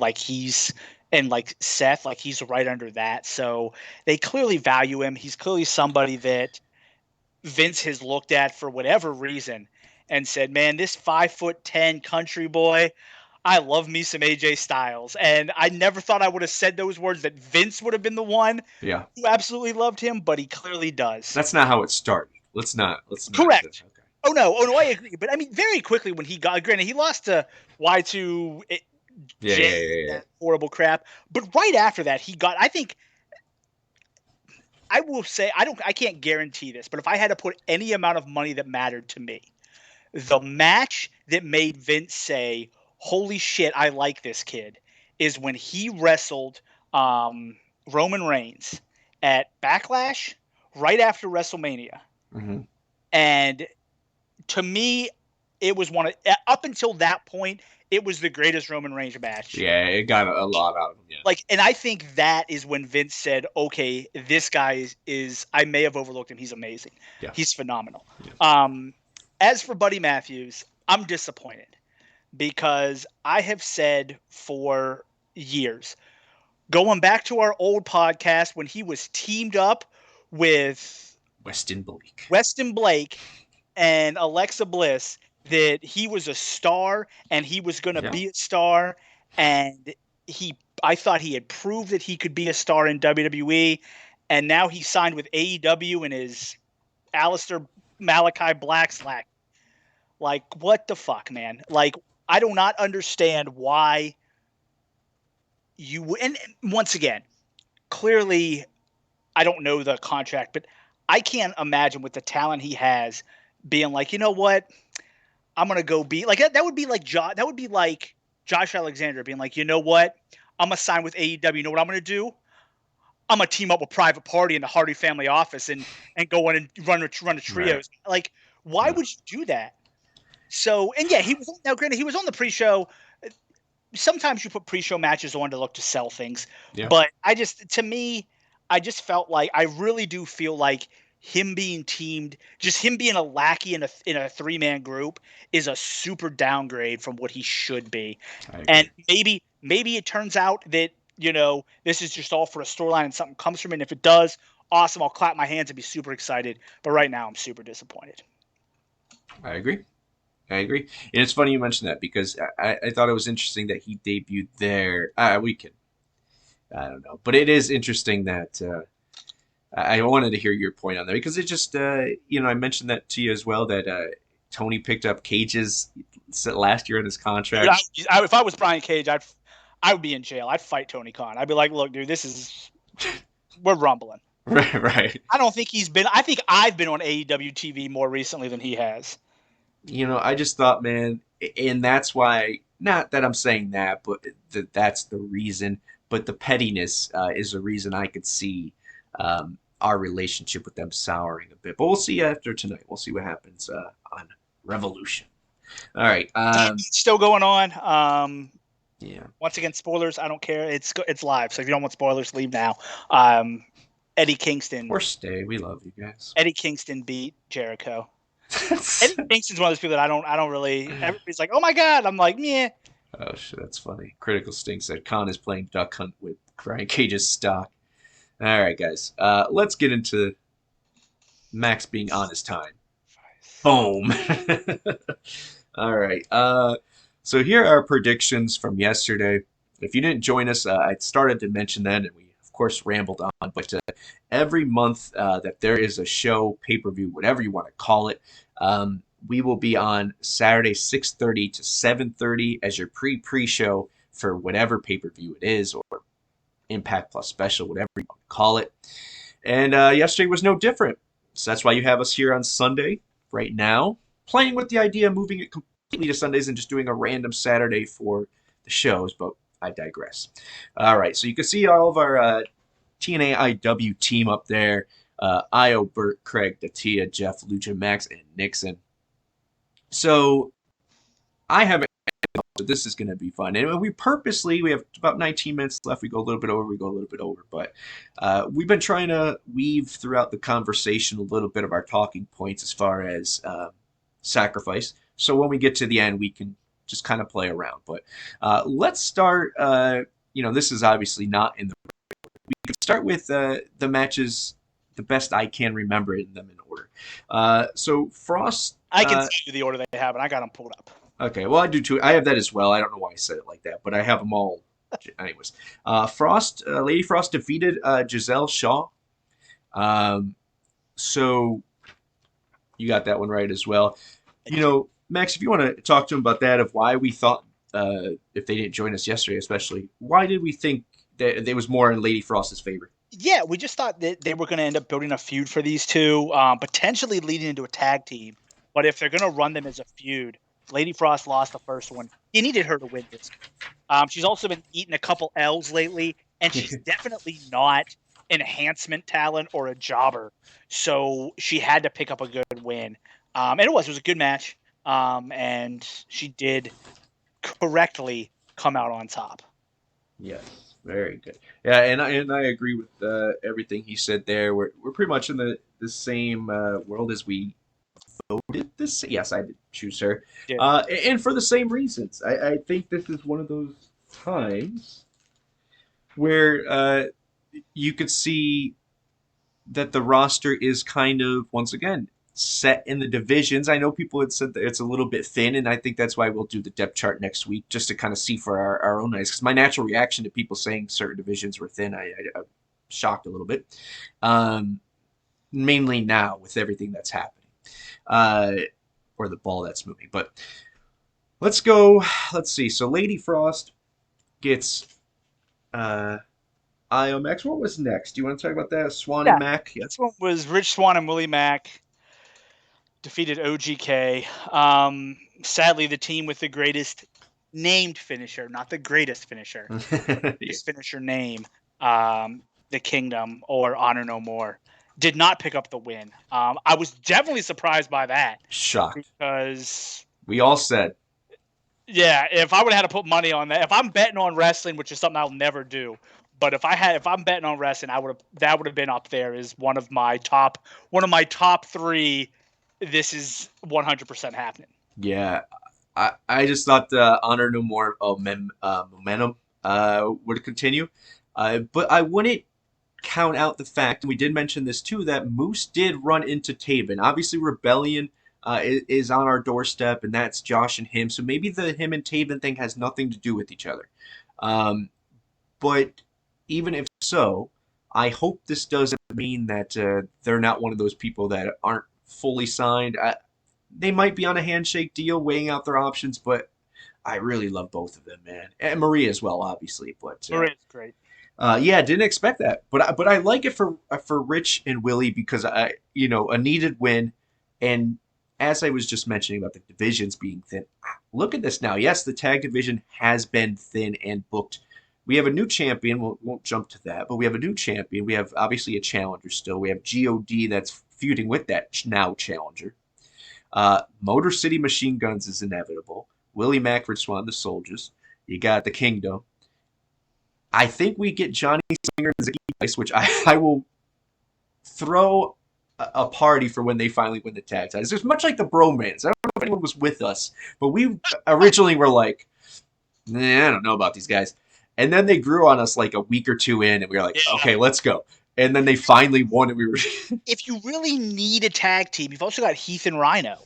and like Seth, like he's right under that. So they clearly value him. He's clearly somebody that Vince has looked at for whatever reason and said, man, this 5'10" country boy, I love me some AJ Styles. And I never thought I would have said those words, that Vince would have been the one who absolutely loved him, but he clearly does.
That's not how it started. Let's not.
Correct. Okay. Oh no, I agree. But I mean, very quickly when he got, granted, he lost to Y2, that horrible crap. But right after that, he got, I think, I will say, I can't guarantee this, but if I had to put any amount of money that mattered to me, the match that made Vince say, holy shit, I like this kid, is when he wrestled Roman Reigns at Backlash right after WrestleMania. Mm-hmm. And to me, it was up until that point, it was the greatest Roman Reigns match.
Yeah, it got a lot out of him. Yeah.
And I think that is when Vince said, okay, this guy is I may have overlooked him. He's amazing. Yeah. He's phenomenal. Yeah. As for Buddy Matthews, I'm disappointed because I have said for years, going back to our old podcast when he was teamed up with
Weston
Blake and Alexa Bliss, that he was a star and he was going to be a star. And I thought he had proved that he could be a star in WWE. And now he signed with AEW and is Alistair Malachi Blackslack. Like, what the fuck, man? Like, I do not understand why and once again, clearly, I don't know the contract, but I can't imagine with the talent he has being like, you know what? I'm going to go be like, that would be like Josh Alexander being like, you know what? I'm going to sign with AEW. You know what I'm going to do? I'm going to team up with Private Party in the Hardy family office and go in and run a trios. Right. Like, why would you do that? So, and yeah, granted, he was on the pre-show. Sometimes you put pre-show matches on to look to sell things. Yeah. But I just felt like, I really do feel like him being teamed, just him being a lackey in a three-man group is a super downgrade from what he should be. And maybe it turns out that, this is just all for a storyline and something comes from it. And if it does, awesome. I'll clap my hands and be super excited. But right now I'm super disappointed.
I agree. And it's funny you mentioned that because I thought it was interesting that he debuted there. I don't know. But it is interesting that I wanted to hear your point on that because it just, I mentioned that to you as well, that Tony picked up Cage's last year in his contract.
Dude, if I was Brian Cage, I would be in jail. I'd fight Tony Khan. I'd be like, look, dude, we're rumbling.
Right.
I don't think I think I've been on AEW TV more recently than he has.
I just thought, man, and that's why, not that I'm saying that, but that's the reason, but the pettiness is the reason I could see our relationship with them souring a bit. But we'll see after tonight. We'll see what happens on Revolution. All right.
Still going on. Yeah. Once again, spoilers. I don't care. It's live. So if you don't want spoilers, leave now. Eddie Kingston.
Or stay. We love you guys.
Eddie Kingston beat Jericho. Eddie Kingston's one of those people that I don't really. Everybody's like, oh my god. I'm like, meh.
Oh shit, that's funny. Critical Stink said Khan is playing Duck Hunt with Brian Cage's stock. All right, guys. Let's get into Max being on his time. Boom. All right. So here are predictions from yesterday. If you didn't join us, I started to mention that, and we, of course, rambled on. But every month that there is a show, pay-per-view, whatever you want to call it, we will be on Saturday 6:30 to 7:30 as your pre-show for whatever pay-per-view it is, or Impact Plus Special, whatever you want to call it. And yesterday was no different. So that's why you have us here on Sunday right now, playing with the idea of moving it completely to Sundays and just doing a random Saturday for the shows, but I digress. All right, so you can see all of our TNAIW team up there. Io, Bert, Craig, Datia, Geoff, Lucha, Max, and Nixon. So I haven't. So this is going to be fun. And we have about 19 minutes left. We go a little bit over, but we've been trying to weave throughout the conversation a little bit of our talking points as far as sacrifice. So when we get to the end, we can just kind of play around. But let's start, this is obviously not in the... We can start with the matches, the best I can remember in them in order. So Frost...
I can see the order they have, and I got them pulled up.
Okay, well, I do too. I have that as well. I don't know why I said it like that, but I have them all. Anyways, Lady Frost defeated Giselle Shaw. So you got that one right as well. Max, if you want to talk to him about that, of why we thought, if they didn't join us yesterday especially, why did we think that it was more in Lady Frost's favor?
Yeah, we just thought that they were going to end up building a feud for these two, potentially leading into a tag team. But if they're going to run them as a feud, Lady Frost lost the first one. He needed her to win this. She's also been eating a couple L's lately, and she's definitely not enhancement talent or a jobber. So she had to pick up a good win. And it was a good match. And she did correctly come out on top.
Yes, very good. Yeah, and I agree with everything he said there. We're pretty much in the same world as we voted this. Yes, I did choose her. Yeah. And for the same reasons. I think this is one of those times where you could see that the roster is kind of, once again, set in the divisions. I know people had said that it's a little bit thin, and I think that's why we'll do the depth chart next week, just to kind of see for our own eyes. Because my natural reaction to people saying certain divisions were thin, I'm shocked a little bit. Mainly now with everything that's happening. Or the ball that's moving. But let's go. Let's see. So Lady Frost gets Io Max. What was next? Do you want to talk about that? Swan and Mac?
Yeah. This one was Rich Swann and Willie Mack defeated OGK. Sadly, the team with the greatest named finisher, not the greatest finisher, this finisher name, the Kingdom or Honor No More, did not pick up the win. I was definitely surprised by that.
Shocked.
Because
we all said.
Yeah, if I would have had to put money on that, if I'm betting on wrestling, which is something I'll never do, but if I'm betting on wrestling, that would have been up there as one of my top 3. This is 100% happening.
Yeah, I just thought the Honor No More momentum would continue, but I wouldn't count out the fact, and we did mention this too, that Moose did run into Taven. Obviously, Rebellion is on our doorstep, and that's Josh and him. So maybe the him and Taven thing has nothing to do with each other. But even if so, I hope this doesn't mean that they're not one of those people that aren't fully signed. They might be on a handshake deal, weighing out their options, but I really love both of them, man. And Maria as well, obviously. But
Maria's great.
Yeah, didn't expect that, but I like it for Rich and Willie because a needed win, and as I was just mentioning about the divisions being thin, look at this now. Yes, the tag division has been thin and booked. We have a new champion. We won't jump to that, but we have a new champion. We have obviously a challenger still. We have God that's feuding with that now challenger. Motor City Machine Guns is inevitable. Willie Mack, Rich Swann, the Soldiers. You got the Kingdom. I think we get Johnny Swinger and Zicky Dice, which I will throw a party for when they finally win the tag titles. It's much like the Bromans. I don't know if anyone was with us, but we originally were like, I don't know about these guys. And then they grew on us like a week or two in, and we were like, okay, let's go. And then they finally won, and we were...
If you really need a tag team, you've also got Heath and Rhino.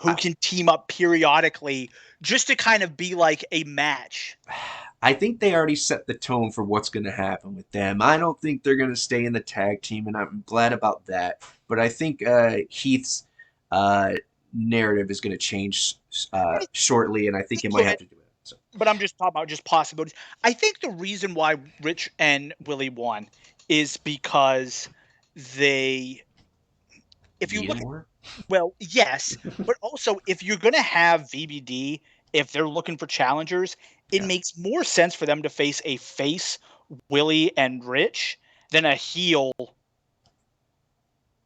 who can team up periodically just to kind of be like a match.
I think they already set the tone for what's going to happen with them. I don't think they're going to stay in the tag team, and I'm glad about that. But I think Heath's narrative is going to change shortly, and I think it might have to do it. So.
But I'm just talking about just possibilities. I think the reason why Rich and Willie won is because they, if you look, well, yes, but also if you're going to have VBD, if they're looking for challengers, it makes more sense for them to face a face Willie and Rich than a heel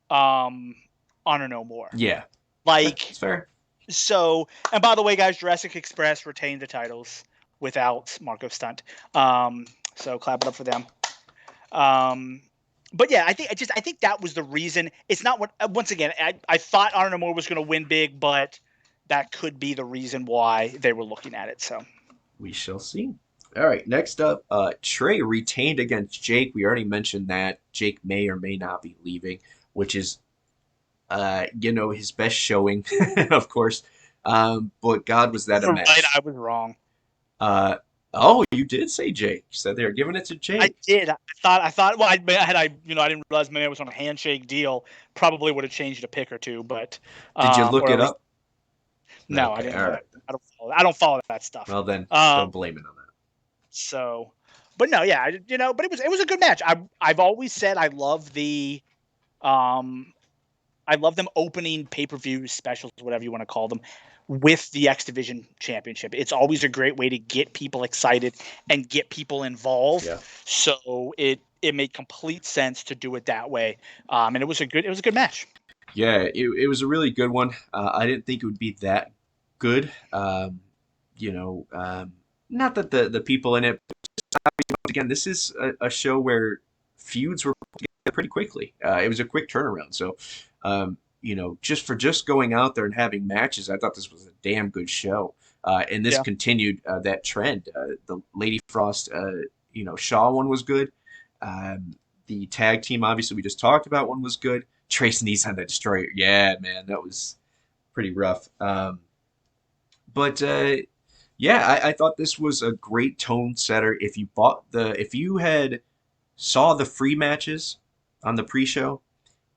Honor No More.
Yeah.
Like,
it's fair.
So, and by the way, guys, Jurassic Express retained the titles without Marco Stunt. So clap it up for them. But yeah, I think that was the reason. It's not what, once again, I thought Honor No More was going to win big, but that could be the reason why they were looking at it. So
we shall see. All right, next up, Trey retained against Jake. We already mentioned that Jake may or may not be leaving, which is, his best showing, of course. But God, was that a match?
Right, I was wrong.
You did say Jake. You said they were giving it to Jake.
I did. I thought. Well, I didn't realize maybe it was on a handshake deal. Probably would have changed a pick or two, but
did you look it up?
No,
okay,
I didn't.
All right.
I don't follow that stuff.
Well, then don't blame it on that.
So, but no, yeah, but it was a good match. I've always said I love I love them opening pay-per-view specials, whatever you want to call them, with the X Division Championship. It's always a great way to get people excited and get people involved.
Yeah.
So it made complete sense to do it that way. And it was a good match.
Yeah, it was a really good one. I didn't think it would be that good. Not that the people in it. Again, this is a show where feuds were put together pretty quickly. It was a quick turnaround. So, just going out there and having matches, I thought this was a damn good show. And this continued that trend. The Lady Frost, Shaw one was good. The tag team, obviously, we just talked about, one was good. Trace Knees on the Destroyer. Yeah, man, that was pretty rough. I thought this was a great tone setter. If you had saw the free matches on the pre-show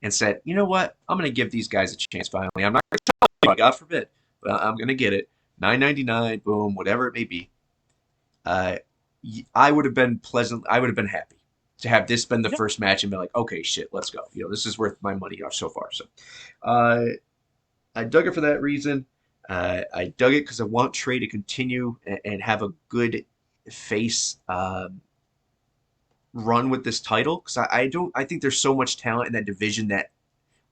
and said, you know what, I'm going to give these guys a chance finally. I'm not going to tell you, God forbid, but I'm going to get it. $9.99, boom, whatever it may be. I would have been happy to have this been the first match and be like, okay, shit, let's go. This is worth my money so far. So I dug it for that reason. I dug it because I want Trey to continue and have a good face run with this title. Because I think there's so much talent in that division that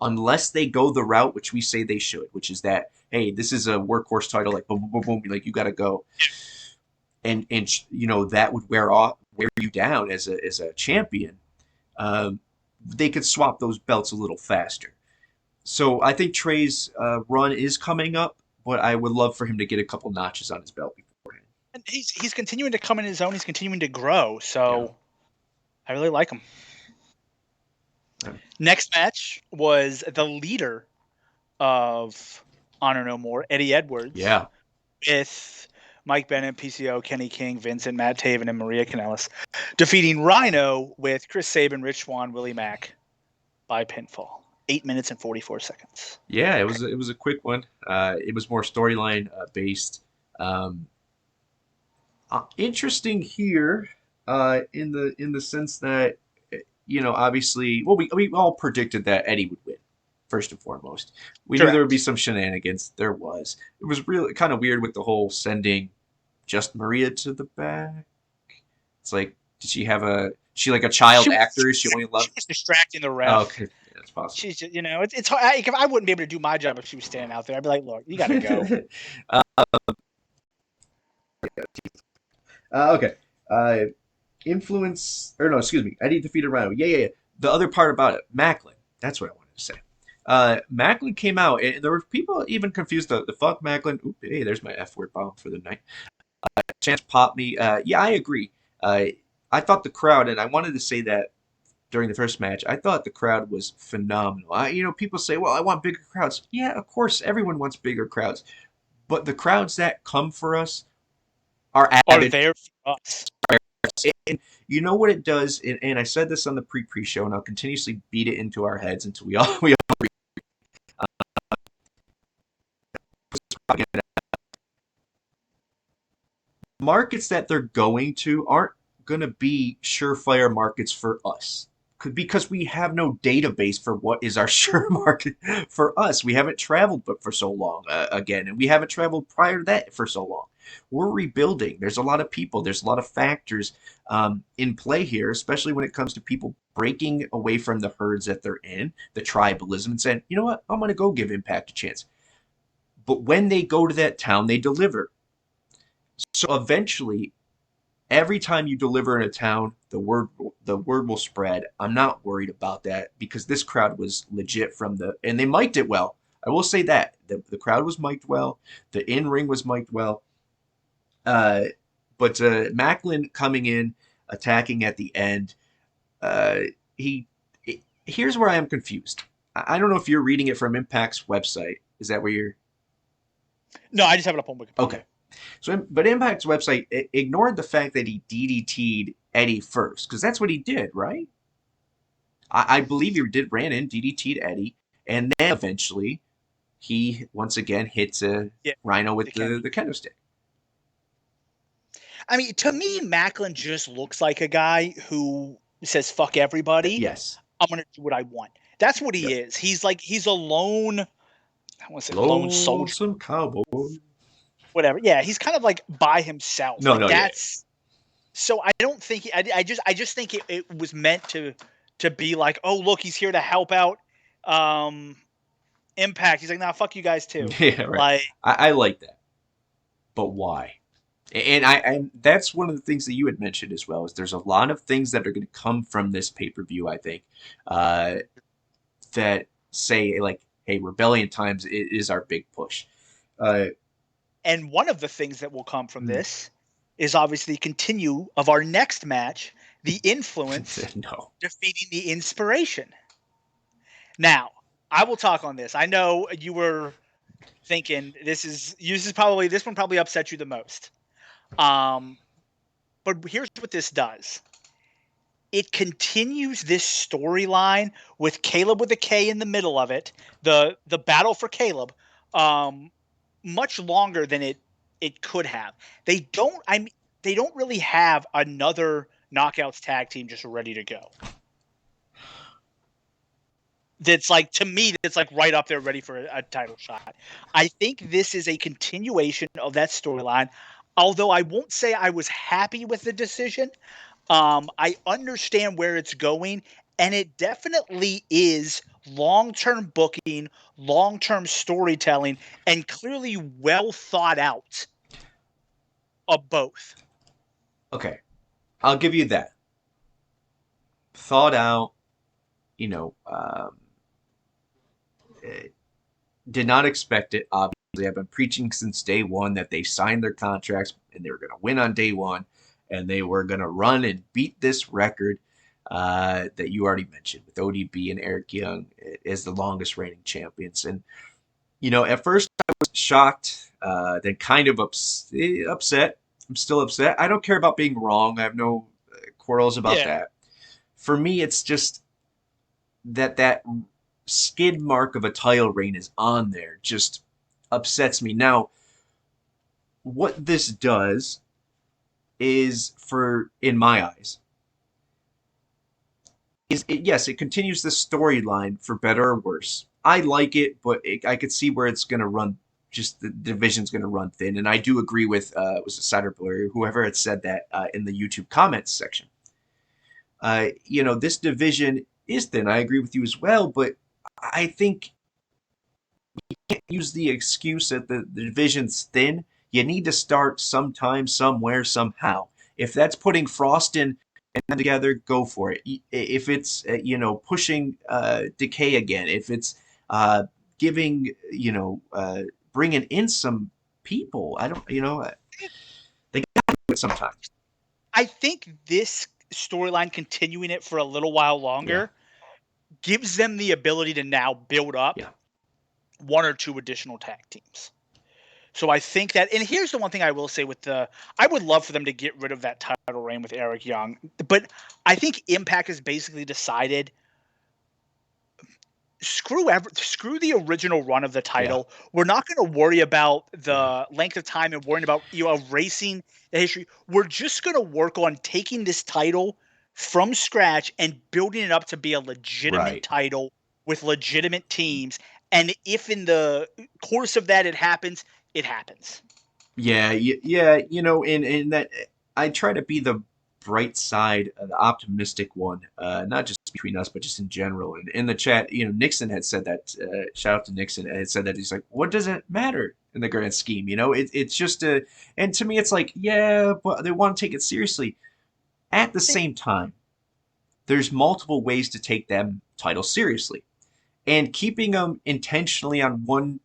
unless they go the route which we say they should, which is that, hey, this is a workhorse title, like boom, boom, boom, boom, like you got to go, and that would wear you down as a champion. They could swap those belts a little faster. So I think Trey's run is coming up, but I would love for him to get a couple notches on his belt beforehand.
And he's continuing to come in his own. He's continuing to grow. So I really like him. Yeah. Next match was the leader of Honor No More, Eddie Edwards.
Yeah.
With Mike Bennett, PCO, Kenny King, Vincent, Matt Taven, and Maria Kanellis, defeating Rhino with Chris Sabin, Rich Swann, Willie Mack by pinfall. 8 minutes and 44 seconds.
Yeah, it was a quick one. It was more storyline based. Interesting here in the sense that obviously, well, we all predicted that Eddie would win. First and foremost, we knew there would be some shenanigans. There was. It was really kind of weird with the whole sending just Maria to the back. It's like, did she have she like a child actor? She only loved.
She was distracting the ref.
Oh, okay. That's possible.
She's just, it's hard. I wouldn't be able to do my job if she was standing out there. I'd be like, look, you got to go.
Okay. Eddie defeated Rhino. Yeah. The other part about it, Macklin. That's what I wanted to say. Macklin came out, and there were people even confused. The fuck Macklin. Oop, hey, there's my F word bomb for the night. Chance popped me. Yeah, I agree. I thought the crowd, and I wanted to say that during the first match, I thought the crowd was phenomenal. People say, well, I want bigger crowds. Yeah, of course, everyone wants bigger crowds. But the crowds that come for us are avid.
there for us.
And you know what it does? And I said this on the pre-show, and I'll continuously beat it into our heads until we all agree. Markets that they're going to aren't going to be surefire markets for us because we have no database for what is our sure market for us. We haven't traveled but for so long again, and we haven't traveled prior to that for so long. We're rebuilding. There's a lot of people. There's a lot of factors in play here, especially when it comes to people breaking away from the herds that they're in, the tribalism, and saying, you know what, I'm going to go give Impact a chance. But when they go to that town, they deliver. So eventually, every time you deliver in a town, the word will spread. I'm not worried about that because this crowd was legit and they mic'd it well. I will say that the crowd was mic'd well. The in-ring was mic'd well. But Macklin coming in, attacking at the end, here's where I am confused. I don't know if you're reading it from Impact's website. Is that where you're?
No, I just have it up on Wikipedia.
Okay. But Impact's website ignored the fact that he DDT'd Eddie first, because that's what he did, right? I believe he ran in, DDT'd Eddie, and then eventually he once again hits Rhino with the kendo stick.
I mean, to me, Macklin just looks like a guy who says "fuck everybody."
Yes,
I'm gonna do what I want. That's what he is. He's a lone. I want to say lone soldier,
some cowboy.
Whatever. Yeah, he's kind of like by himself. That's. Yeah. So I don't think I just think it was meant to be like, oh look, he's here to help out Impact. He's like, nah, fuck you guys too.
Yeah, right. I like that, but why? And that's one of the things that you had mentioned as well, is there's a lot of things that are going to come from this pay-per-view, I think, that say, like, hey, Rebellion Times is our big push.
And one of the things that will come from this is obviously continue of our next match, the Influence defeating the Inspiration. Now, I will talk on this. I know you were thinking this one probably upset you the most. But here's what this does. It continues this storyline with Caleb with a K in the middle of it, the battle for Caleb, much longer than it could have. They don't really have another Knockouts tag team just ready to go. That's like, to me, that's like right up there ready for a title shot. I think this is a continuation of that storyline. Although I won't say I was happy with the decision, I understand where it's going, and it definitely is long-term booking, long-term storytelling, and clearly well thought out of both.
Okay, I'll give you that. Thought out, did not expect it, obviously. I've been preaching since day one that they signed their contracts and they were going to win on day one, and they were going to run and beat this record that you already mentioned with ODB and Eric Young as the longest reigning champions. And, at first I was shocked, then kind of upset. I'm still upset. I don't care about being wrong. I have no quarrels about that. For me, it's just that skid mark of a title reign is on there. Just upsets me. Now, what this does is, in my eyes, it continues the storyline for better or worse. I like it, but I could see where it's going to run. Just the division's going to run thin, and I do agree with was it Ciderblur, whoever had said that in the YouTube comments section. This division is thin. I agree with you as well, but I think you can't use the excuse that the division's thin. You need to start sometime, somewhere, somehow. If that's putting Frost and them together, go for it. If it's pushing Decay again, if it's giving bringing in some people, I don't they got to do it sometimes.
I think this storyline, continuing it for a little while longer, gives them the ability to now build up one or two additional tag teams. So I think that, and here's the one thing I will say I would love for them to get rid of that title reign with Eric Young, but I think Impact has basically decided, screw the original run of the title. We're not going to worry about the length of time and worrying about erasing the history. We're just going to work on taking this title from scratch and building it up to be a legitimate title with legitimate teams. And if in the course of that it happens, it happens.
Yeah. In that I try to be the bright side, the optimistic one, not just between us, but just in general. And in the chat, Nixon had said that. Shout out to Nixon. Had said that he's like, "What does it matter in the grand scheme?" It's just a. And to me, it's like, yeah, but they want to take it seriously. At the same time, there's multiple ways to take them titles seriously, and keeping them intentionally on one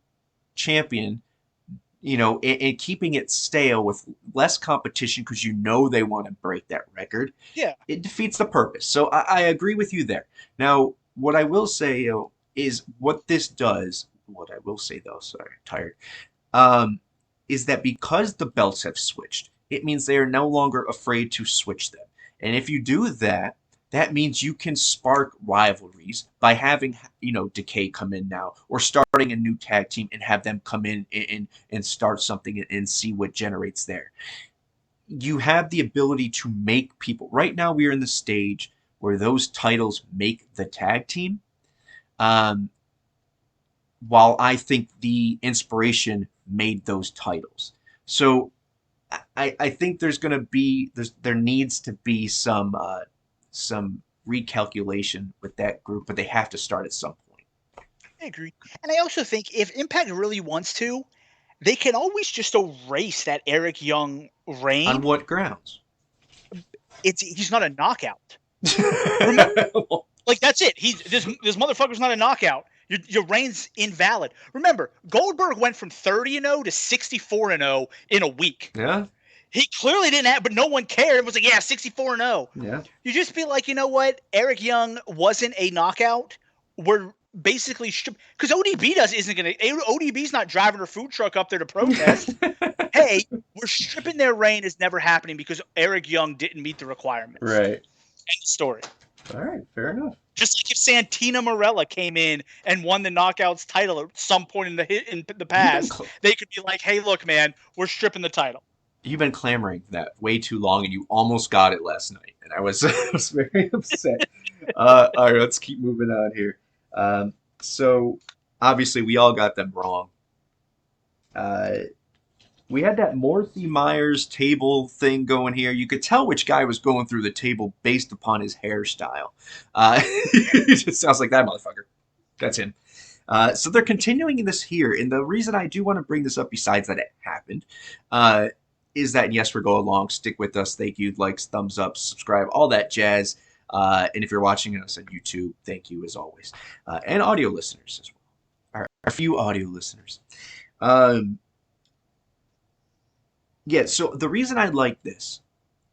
champion, and keeping it stale with less competition because they want to break that record.
Yeah,
it defeats the purpose. So I agree with you there. Now, what I will say is what this does. What I will say though, sorry, tired. Is that because the belts have switched, it means they are no longer afraid to switch them. And if you do that, that means you can spark rivalries by having, Decay come in now, or starting a new tag team and have them come in and start something and see what generates there. You have the ability to make people. Right now, we are in the stage where those titles make the tag team. While I think the Inspiration made those titles. So I think there needs to be some recalculation with that group, but they have to start at some point.
I agree. And I also think if Impact really wants to, they can always just erase that Eric Young reign.
On what grounds?
He's not a knockout. Remember, that's it. This motherfucker's not a knockout. Your reign's invalid. Remember, Goldberg went from 30-0 to 64-0 in a week.
Yeah.
He clearly didn't have, but no one cared. It was like, 64-0.
Yeah.
You just be like, you know what? Eric Young wasn't a knockout. We're basically because ODB's not driving her food truck up there to protest. Hey, we're stripping their reign is never happening because Eric Young didn't meet the requirements.
Right.
End of story.
All right, fair enough.
Just like if Santina Marella came in and won the Knockouts title at some point in the past, they could be like, hey, look, man, we're stripping the title.
You've been clamoring for that way too long, and you almost got it last night, and I was very upset. All right, let's keep moving on here. So obviously we all got them wrong. We had that Morrissey Myers table thing going here. You could tell which guy was going through the table based upon his hairstyle. It just sounds like that motherfucker. That's him. So they're continuing this here. And the reason I do want to bring this up, besides that it happened, is that, yes, we're going along. Stick with us. Thank you. Likes, thumbs up, subscribe, all that jazz. And if you're watching us on YouTube, thank you as always. And audio listeners as well. Our few audio listeners. Yeah, so the reason I like this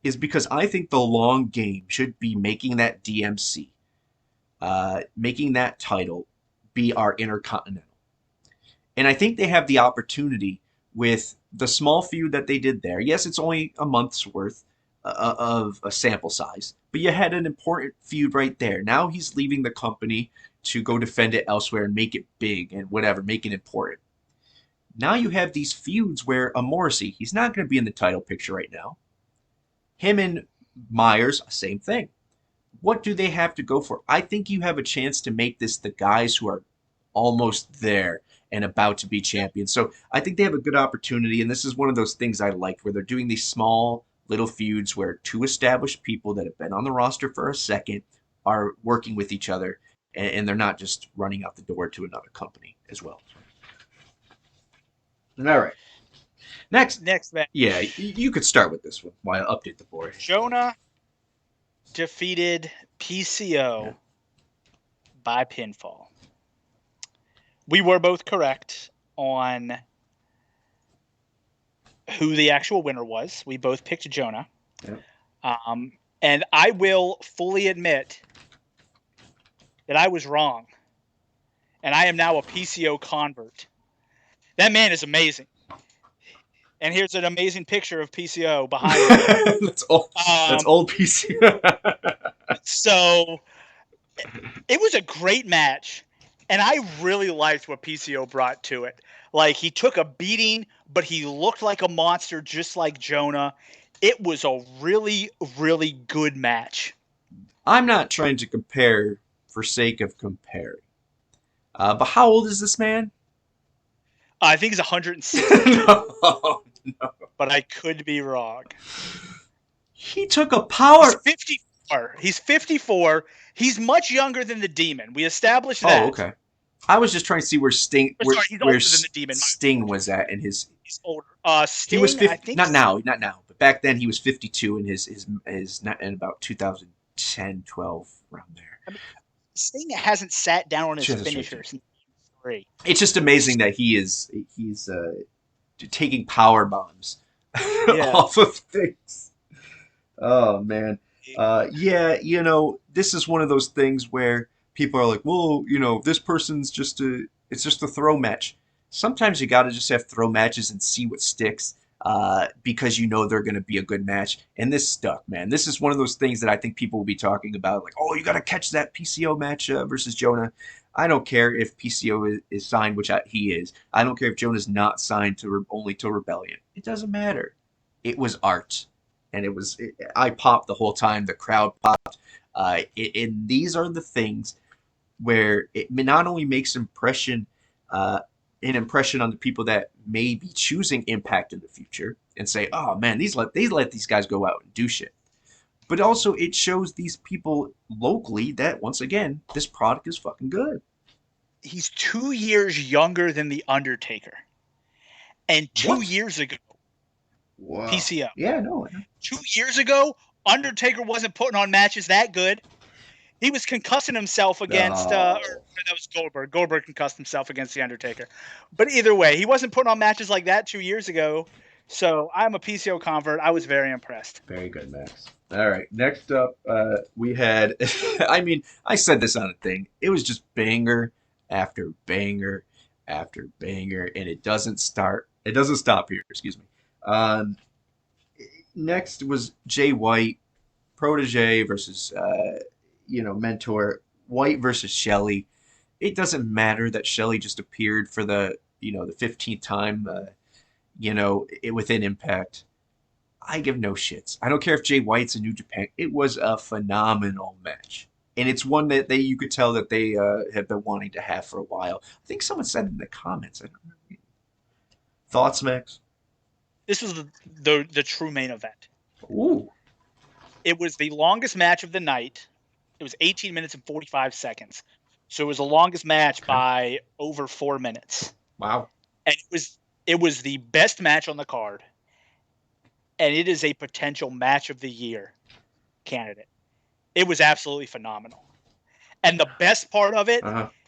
is because I think the long game should be making that DMC, making that title be our Intercontinental. And I think they have the opportunity with the small feud that they did there. Yes, it's only a month's worth of a sample size, but you had an important feud right there. Now he's leaving the company to go defend it elsewhere and make it big and whatever, make it important. Now you have these feuds where a Morrissey, he's not going to be in the title picture right now. Him and Myers, same thing. What do they have to go for? I think you have a chance to make this the guys who are almost there and about to be champions. So I think they have a good opportunity, and this is one of those things I like, where they're doing these small little feuds where two established people that have been on the roster for a second are working with each other, and they're not just running out the door to another company as well. All right. Next match. Yeah, you could start with this one while I update the board.
Jonah defeated PCO by pinfall. We were both correct on who the actual winner was. We both picked Jonah.
Yeah.
And I will fully admit that I was wrong. And I am now a PCO convert. That man is amazing. And here's an amazing picture of PCO behind me.
That's old PCO.
So it was a great match. And I really liked what PCO brought to it. Like, he took a beating, but he looked like a monster just like Jonah. It was a really, really good match.
I'm not trying to compare for sake of comparing. But how old is this man?
I think he's 160.
No.
But I could be wrong.
He took a power...
He's 54. He's 54. He's much younger than the Demon. We established that.
Oh, okay. I was just trying to see where Sting,
he's older than the Demon.
Sting was at in his.
He's older. Sting,
he was 50,
I think
not now, but back then he was 52 in his in about 2010, 12 around there.
I mean, Sting hasn't sat down on his finisher since 3.
It's just amazing that he's taking power bombs off of things. Oh man. Yeah, you know, this is one of those things where people are like, well, you know, this person's it's just a throw match. Sometimes you got to just have throw matches and see what sticks because you know they're going to be a good match. And this stuck, man. This is one of those things that I think people will be talking about. Like, oh, you got to catch that PCO match versus Jonah. I don't care if PCO is signed, which he is. I don't care if Jonah's not signed only to Rebellion. It doesn't matter. It was art. And I popped the whole time. The crowd popped. And these are the things where it not only makes an impression on the people that may be choosing Impact in the future and say, oh man, they let these guys go out and do shit. But also it shows these people locally that, once again, this product is fucking good.
He's 2 years younger than The Undertaker. And 2 years ago,
wow.
PCO.
Yeah, no.
2 years ago, Undertaker wasn't putting on matches that good. He was concussing himself against, that was Goldberg. Goldberg concussed himself against The Undertaker. But either way, he wasn't putting on matches like that 2 years ago. So I'm a PCO convert. I was very impressed.
Very good, Max. All right. Next up, we had, I mean, I said this on a thing. It was just banger after banger after banger. And it doesn't stop here. Excuse me. Next was Jay White, protege versus, mentor. White versus Shelley. It doesn't matter that Shelley just appeared for the 15th time, within Impact. I give no shits. I don't care if Jay White's in New Japan. It was a phenomenal match. And it's one that you could tell that they have been wanting to have for a while. I think someone said in the comments. I don't know. Thoughts, Max?
This was the true main event.
Ooh.
It was the longest match of the night. It was 18 minutes and 45 seconds. So it was the longest match by over 4 minutes.
Wow.
And it was the best match on the card. And it is a potential match of the year candidate. It was absolutely phenomenal. And the best part of it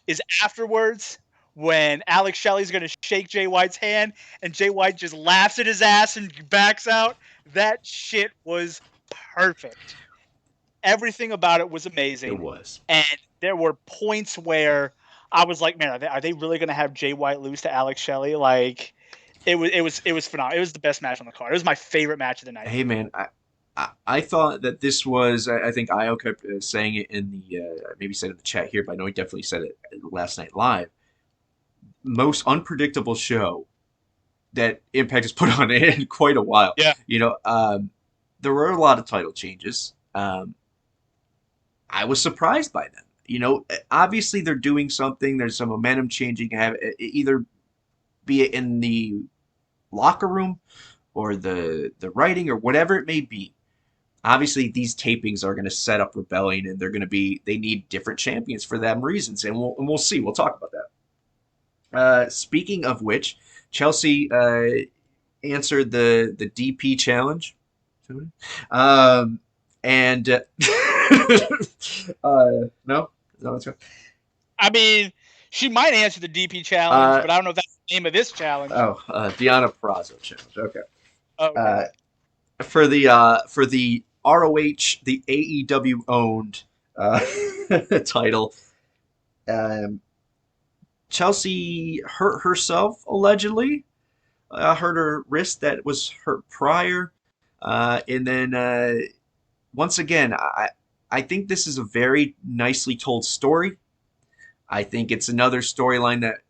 is afterwards, when Alex Shelley's going to shake Jay White's hand and Jay White just laughs at his ass and backs out. That shit was perfect. Everything about it was amazing.
It was.
And there were points where I was like, man, are they really going to have Jay White lose to Alex Shelley? Like, it was phenomenal. It was the best match on the card. It was my favorite match of the night.
Hey, man, I thought that this was, I think Io kept saying it in the, maybe said it in the chat here, but I know he definitely said it last night live. Most unpredictable show that Impact has put on in quite a while.
Yeah.
There were a lot of title changes. I was surprised by them. Obviously they're doing something. There's some momentum changing. Either be it in the locker room or the writing or whatever it may be. Obviously these tapings are going to set up Rebellion, and they need different champions for them reasons, and we'll see. We'll talk about that. Speaking of which, Chelsea answered the DP challenge. And no, that's right.
I mean, she might answer the DP challenge, but I don't know if that's the name of this challenge.
Deonna Purrazzo challenge. Okay.
Okay.
For the ROH, the AEW owned title. Chelsea hurt herself allegedly. Hurt her wrist that was hurt prior, and then once again, I think this is a very nicely told story. I think it's another storyline that,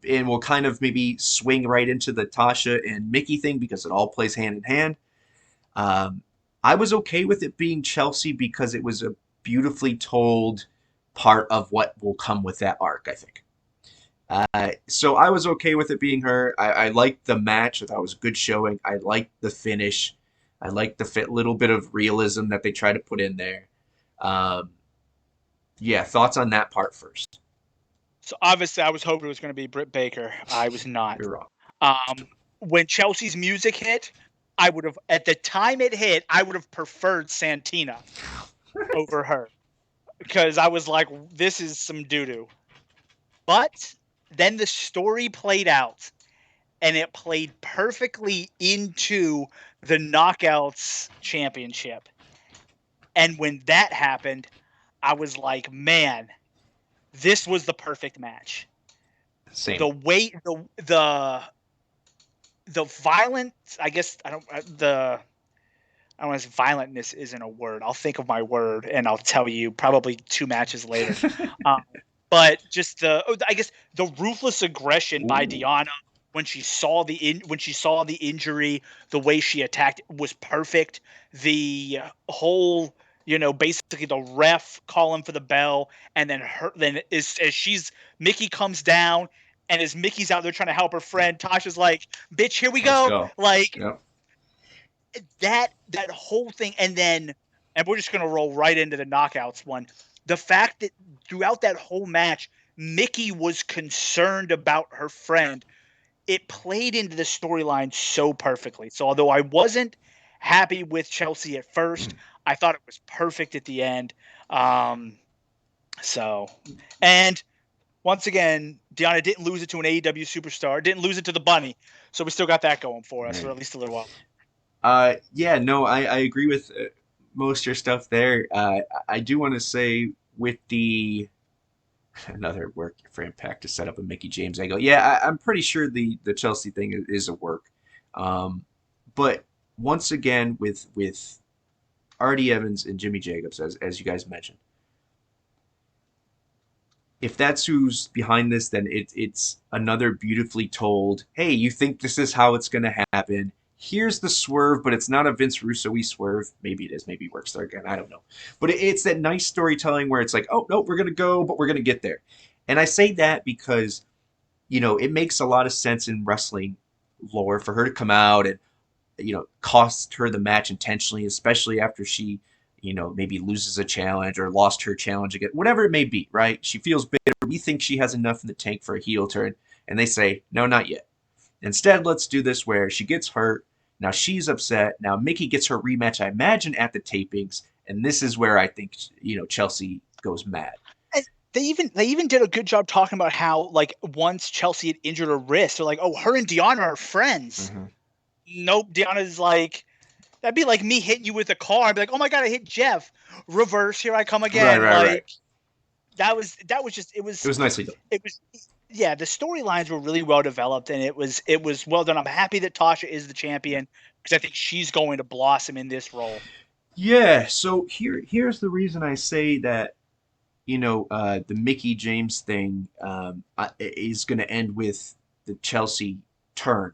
and will kind of maybe swing right into the Tasha and Mickey thing because it all plays hand in hand. I was okay with it being Chelsea because it was a beautifully told part of what will come with that arc, I think. So I was okay with it being her. I liked the match. I thought it was a good showing. I liked the finish. I liked the little bit of realism that they try to put in there. Yeah, thoughts on that part first.
So obviously, I was hoping it was going to be Britt Baker. I was not.
You're wrong.
When Chelsea's music hit, I would have, at the time it hit, I would have preferred Santina over her because I was like, this is some doo-doo. But then the story played out, and it played perfectly into the Knockouts Championship. And when that happened, I was like, man, this was the perfect match.
Same.
The way the violence, I guess I don't want to say violentness isn't a word. I'll think of my word and I'll tell you probably 2 matches later. But just I guess the ruthless aggression by Deonna when she saw the injury, the way she attacked was perfect. The whole, basically the ref calling for the bell, and then as Mickey comes down, and as Mickey's out there trying to help her friend, Tasha's like, "Bitch, here we go!" Like that whole thing, and we're just gonna roll right into the Knockouts one. The fact that throughout that whole match, Mickey was concerned about her friend. It played into the storyline so perfectly. So although I wasn't happy with Chelsea at first, I thought it was perfect at the end. And once again, Deonna didn't lose it to an AEW superstar, didn't lose it to the Bunny. So we still got that going for us for at least a little while.
Yeah, no, I agree with most of your stuff there. I do want to say with another work for Impact to set up a Mickey James angle. Yeah, I'm pretty sure the Chelsea thing is a work. But once again, with R.D. Evans and Jimmy Jacobs, as you guys mentioned, if that's who's behind this, then it's another beautifully told, hey, you think this is how it's going to happen. Here's the swerve, but it's not a Vince Russo-y swerve. Maybe it is. Maybe it works there again. I don't know. But it's that nice storytelling where it's like, oh, no, we're going to go, but we're going to get there. And I say that because, it makes a lot of sense in wrestling lore for her to come out and, cost her the match intentionally, especially after she, maybe loses a challenge or lost her challenge again, whatever it may be, right? She feels bitter. We think she has enough in the tank for a heel turn. And they say, no, not yet. Instead, let's do this where she gets hurt. Now she's upset. Now Mickey gets her rematch, I imagine, at the tapings, and this is where I think Chelsea goes mad.
And they even did a good job talking about how, like, once Chelsea had injured her wrist, they're like, "Oh, her and Deonna are friends." Mm-hmm. Nope, Deonna's like, that'd be like me hitting you with a car. I'd be like, "Oh my god, I hit Geoff. Reverse, here I come again." Right. That was just it was
nicely done.
It was. Yeah, the storylines were really well developed, and it was well done. I'm happy that Tasha is the champion because I think she's going to blossom in this role.
Yeah, so here's the reason I say that, the Mickey James thing is going to end with the Chelsea turn.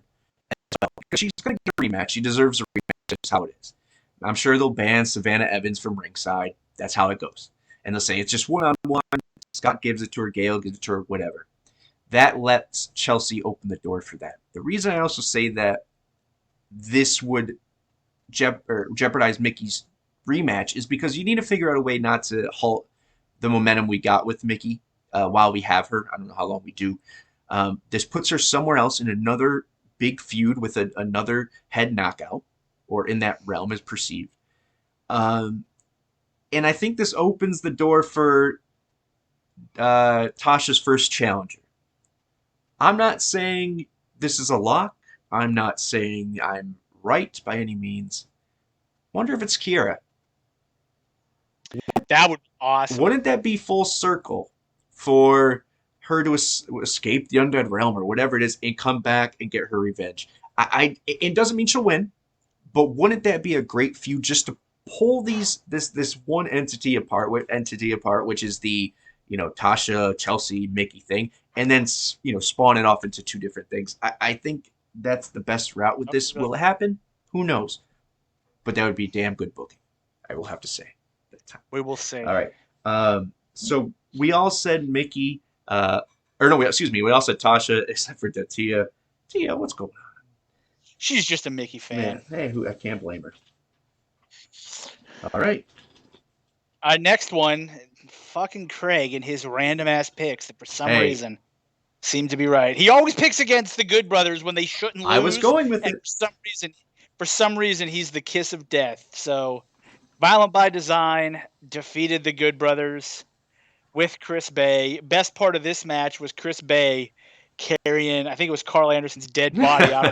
She's going to get a rematch. She deserves a rematch. That's how it is. I'm sure they'll ban Savannah Evans from ringside. That's how it goes. And they'll say it's just one-on-one. Scott gives it to her. Gail gives it to her. Whatever. That lets Chelsea open the door for that. The reason I also say that this would jeopardize Mickey's rematch is because you need to figure out a way not to halt the momentum we got with Mickey while we have her. I don't know how long we do. This puts her somewhere else in another big feud with another head knockout, or in that realm as perceived. And I think this opens the door for Tasha's first challenger. I'm not saying this is a lock. I'm not saying I'm right by any means. Wonder if it's Kiera.
That would be awesome.
Wouldn't that be full circle for her to escape the Undead Realm or whatever it is and come back and get her revenge? It doesn't mean she'll win, but wouldn't that be a great feud just to pull this one entity apart, which is the Tasha, Chelsea, Mickey thing, and then spawn it off into two different things. I think that's the best route with this. Will it happen? Who knows? But that would be damn good booking, I will have to say.
We will see.
All right. So we all said Mickey, we all said Tasha, except for Tia. Tia, what's going on?
She's just a Mickey fan.
Man, I can't blame her. All right.
Next one, fucking Craig and his random ass picks that for some reason seem to be right. He always picks against the Good Brothers when they shouldn't lose.
I was going with it.
For some reason, he's the kiss of death. So, Violent by Design defeated the Good Brothers with Chris Bay. Best part of this match was Chris Bay carrying, I think it was Carl Anderson's dead body out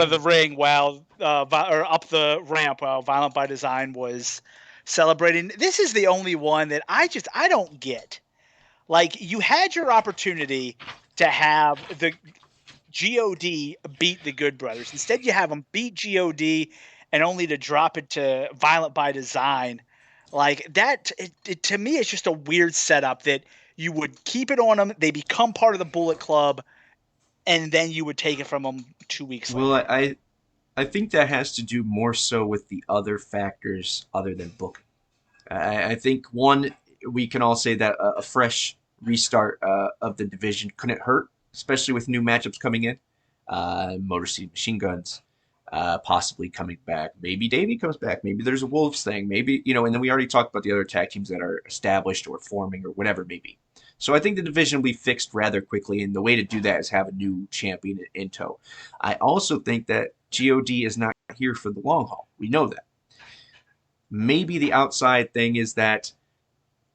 of the ring or up the ramp while Violent by Design was celebrating. This is the only one that I don't get. Like, you had your opportunity to have the GOD beat the Good Brothers. Instead, you have them beat GOD and only to drop it to Violent by Design. Like, that, to me, it's just a weird setup that you would keep it on them, they become part of the Bullet Club, and then you would take it from them 2 weeks later.
Well, I think that has to do more so with the other factors other than booking. I think, one, we can all say that a fresh restart of the division couldn't hurt, especially with new matchups coming in. Motor City Machine Guns possibly coming back. Maybe Davey comes back. Maybe there's a Wolves thing. Maybe, and then we already talked about the other tag teams that are established or forming or whatever it may be. So I think the division will be fixed rather quickly, and the way to do that is have a new champion in tow. I also think that GOD is not here for the long haul. We know that. Maybe the outside thing is that,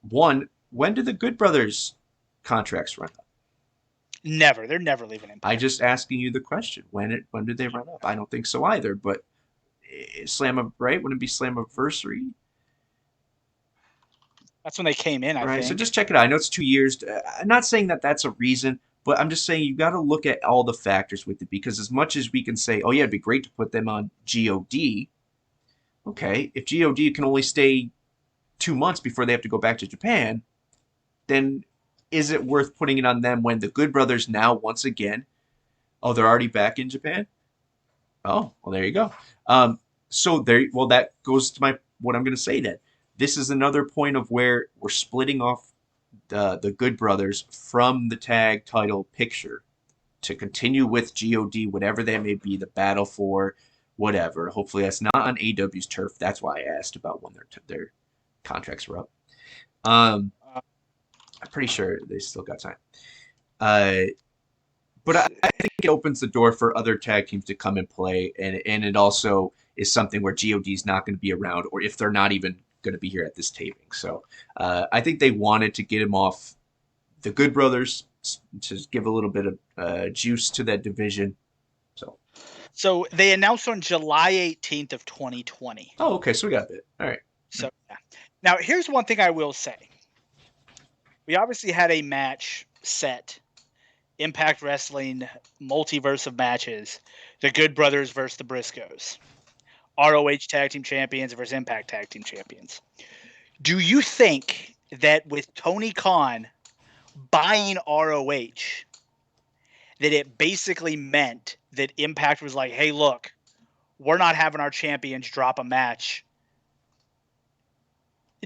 one, when do the Good Brothers contracts run up?
Never. They're never leaving Impact.
I'm just asking you the question. When did they run up? I don't think so either, but right? Wouldn't it be Slammiversary?
That's when they came in, I think.
So just check it out. I know it's 2 years. I'm not saying that that's a reason, but I'm just saying you got to look at all the factors with it, because as much as we can say, oh yeah, it'd be great to put them on GOD, okay, if GOD can only stay 2 months before they have to go back to Japan, then is it worth putting it on them when the Good Brothers now, once again, they're already back in Japan? Oh, well, there you go. That goes to what I'm going to say then. This is another point of where we're splitting off the Good Brothers from the tag title picture to continue with GOD, whatever that may be, the battle for whatever. Hopefully that's not on AW's turf. That's why I asked about when their contracts were up. I'm pretty sure they still got time. But I think it opens the door for other tag teams to come and play, and it also is something where GOD is not going to be around, or if they're not even going to be here at this taping. So I think they wanted to get him off the Good Brothers to give a little bit of juice to that division. So
they announced on July 18th of 2020.
Oh, okay. So we got a bit. All right.
So yeah. Now here's one thing I will say. We obviously had a match set, Impact Wrestling multiverse of matches, the Good Brothers versus the Briscoes. ROH Tag Team Champions versus Impact Tag Team Champions. Do you think that with Tony Khan buying ROH, that it basically meant that Impact was like, hey, look, we're not having our champions drop a match?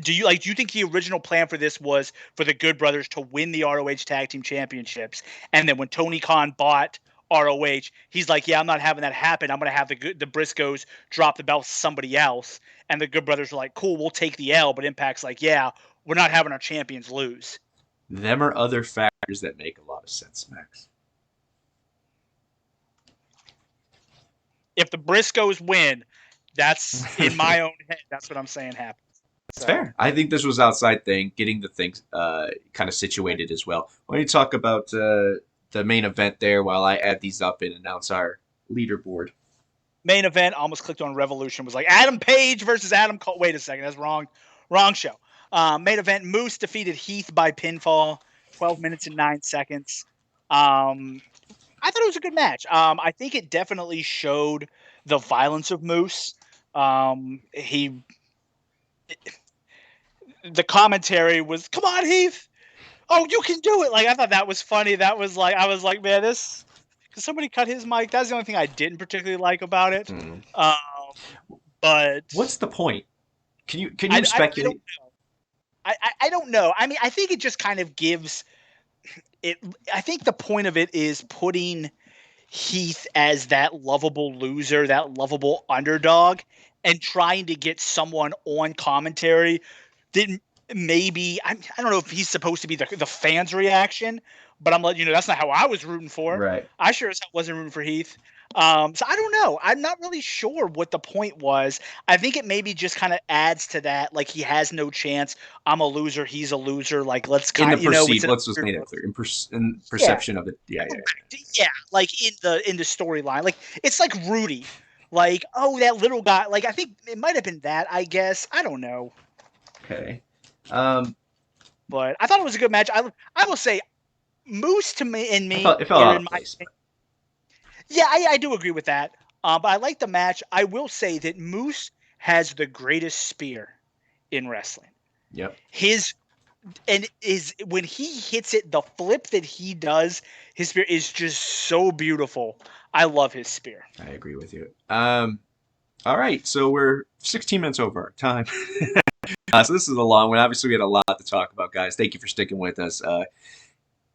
Do you think the original plan for this was for the Good Brothers to win the ROH Tag Team Championships, and then when Tony Khan bought ROH, he's like, yeah, I'm not having that happen. I'm going to have the Briscoes drop the belt to somebody else. And the Good Brothers are like, cool, we'll take the L. But Impact's like, yeah, we're not having our champions lose.
Them are other factors that make a lot of sense, Max.
If the Briscoes win, that's in my own head. That's what I'm saying happens.
That's fair. I think this was outside thing, getting the things kind of situated as well. Why don't you talk about the main event there while I add these up and announce our leaderboard?
Main event, almost clicked on Revolution, was like Adam Page versus Adam Cole. Wait a second, that's wrong show. Main event, Moose defeated Heath by pinfall, 12 minutes and 9 seconds. I thought it was a good match. I think it definitely showed the violence of Moose. The commentary was, "Come on, Heath! Oh, you can do it!" Like, I thought that was funny. That was like, I was like, man, this. Because somebody cut his mic. That's the only thing I didn't particularly like about it. But
what's the point? Can you speculate?
I don't know. I mean, I think it just kind of gives it. I think the point of it is putting Heath as that lovable loser, that lovable underdog, and trying to get someone on commentary that maybe I don't know if he's supposed to be the fans' reaction. But I'm letting you know that's not how I was rooting for.
Right.
I sure as hell wasn't rooting for Heath. So I don't know. I'm not really sure what the point was. I think it maybe just kind of adds to that. Like, he has no chance. I'm a loser. He's a loser. Like, let's kind of,
let's just make that clear. In perception of it. Yeah.
Like in the storyline. Like, it's like Rudy. Like, oh, that little guy. Like, I think it might have been that, I guess. I don't know.
Okay.
But I thought it was a good match. I will say, Moose to me and me.
It fell out of place.
Yeah, I do agree with that. But I like the match. I will say that Moose has the greatest spear in wrestling.
Yep.
When he hits it, the flip that he does, his spear is just so beautiful. I love his spear.
I agree with you. All right, so we're 16 minutes over our time. So this is a long one. Obviously, we had a lot to talk about, guys. Thank you for sticking with us.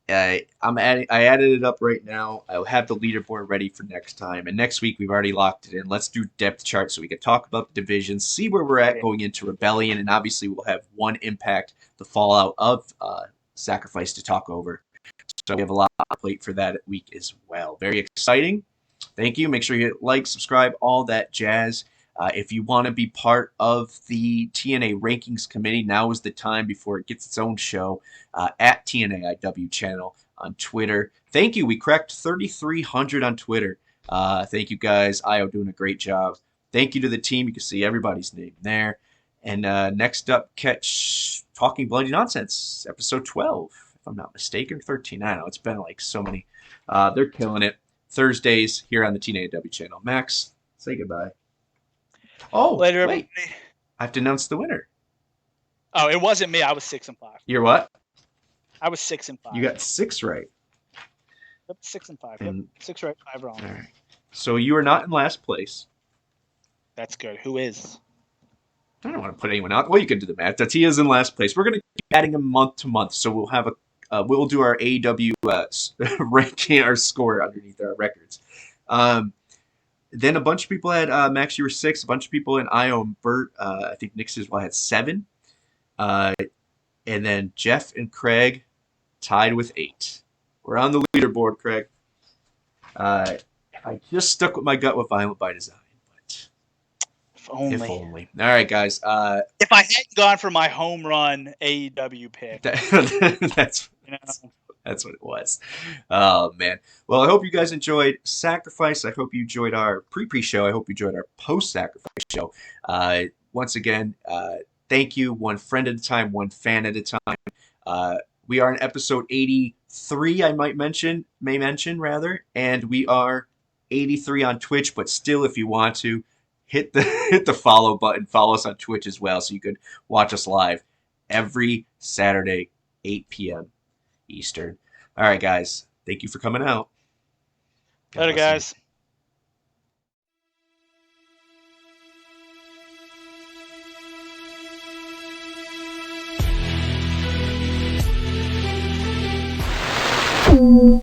I added it up right now. I'll have the leaderboard ready for next time. And next week, we've already locked it in. Let's do depth chart so we can talk about the divisions, see where we're at going into Rebellion. And obviously, we'll have one Impact, the fallout of Sacrifice to talk over. So we have a lot on the plate for that week as well. Very exciting. Thank you. Make sure you hit like, subscribe, all that jazz. If you want to be part of the TNA Rankings Committee, now is the time before it gets its own show at TNAIW channel on Twitter. Thank you. We cracked 3,300 on Twitter. Thank you, guys. IO doing a great job. Thank you to the team. You can see everybody's name there. And next up, catch Talking Bloody Nonsense, episode 12, if I'm not mistaken. 13. I don't know. It's been like so many. They're killing it. Thursdays here on the TNAIW channel. Max, say goodbye. Oh,
later,
wait.
everybody.
I have to announce the winner.
Oh, it wasn't me. I was 6-5.
You're what?
I was 6-5.
You got 6 right.
Yep, 6-5. Yep. 6 right, 5 wrong.
All right. So you are not in last place.
That's good. Who is?
I don't want to put anyone out. Well, you can do the math. Tatia is in last place. We're going to keep adding them month to month, so we'll have we'll do our AEW ranking, our score underneath our records. Then a bunch of people had Max, you were 6. A bunch of people in Io and Bert. I think Nick Siswell had 7. And then Geoff and Craig tied with 8. We're on the leaderboard, Craig. I just stuck with my gut with Violent by Design, but
if only.
All right, guys.
If I hadn't gone for my home run AEW pick,
That's what it was. Oh, man. Well, I hope you guys enjoyed Sacrifice. I hope you enjoyed our pre-show. I hope you enjoyed our post-Sacrifice show. Once again, thank you. One friend at a time, one fan at a time. We are in episode 83, I may mention, and we are 83 on Twitch, but still, if you want to, hit the follow button. Follow us on Twitch as well so you can watch us live every Saturday, 8 p.m. Eastern. All right, guys. Thank you for coming out.
Later, guys.
You.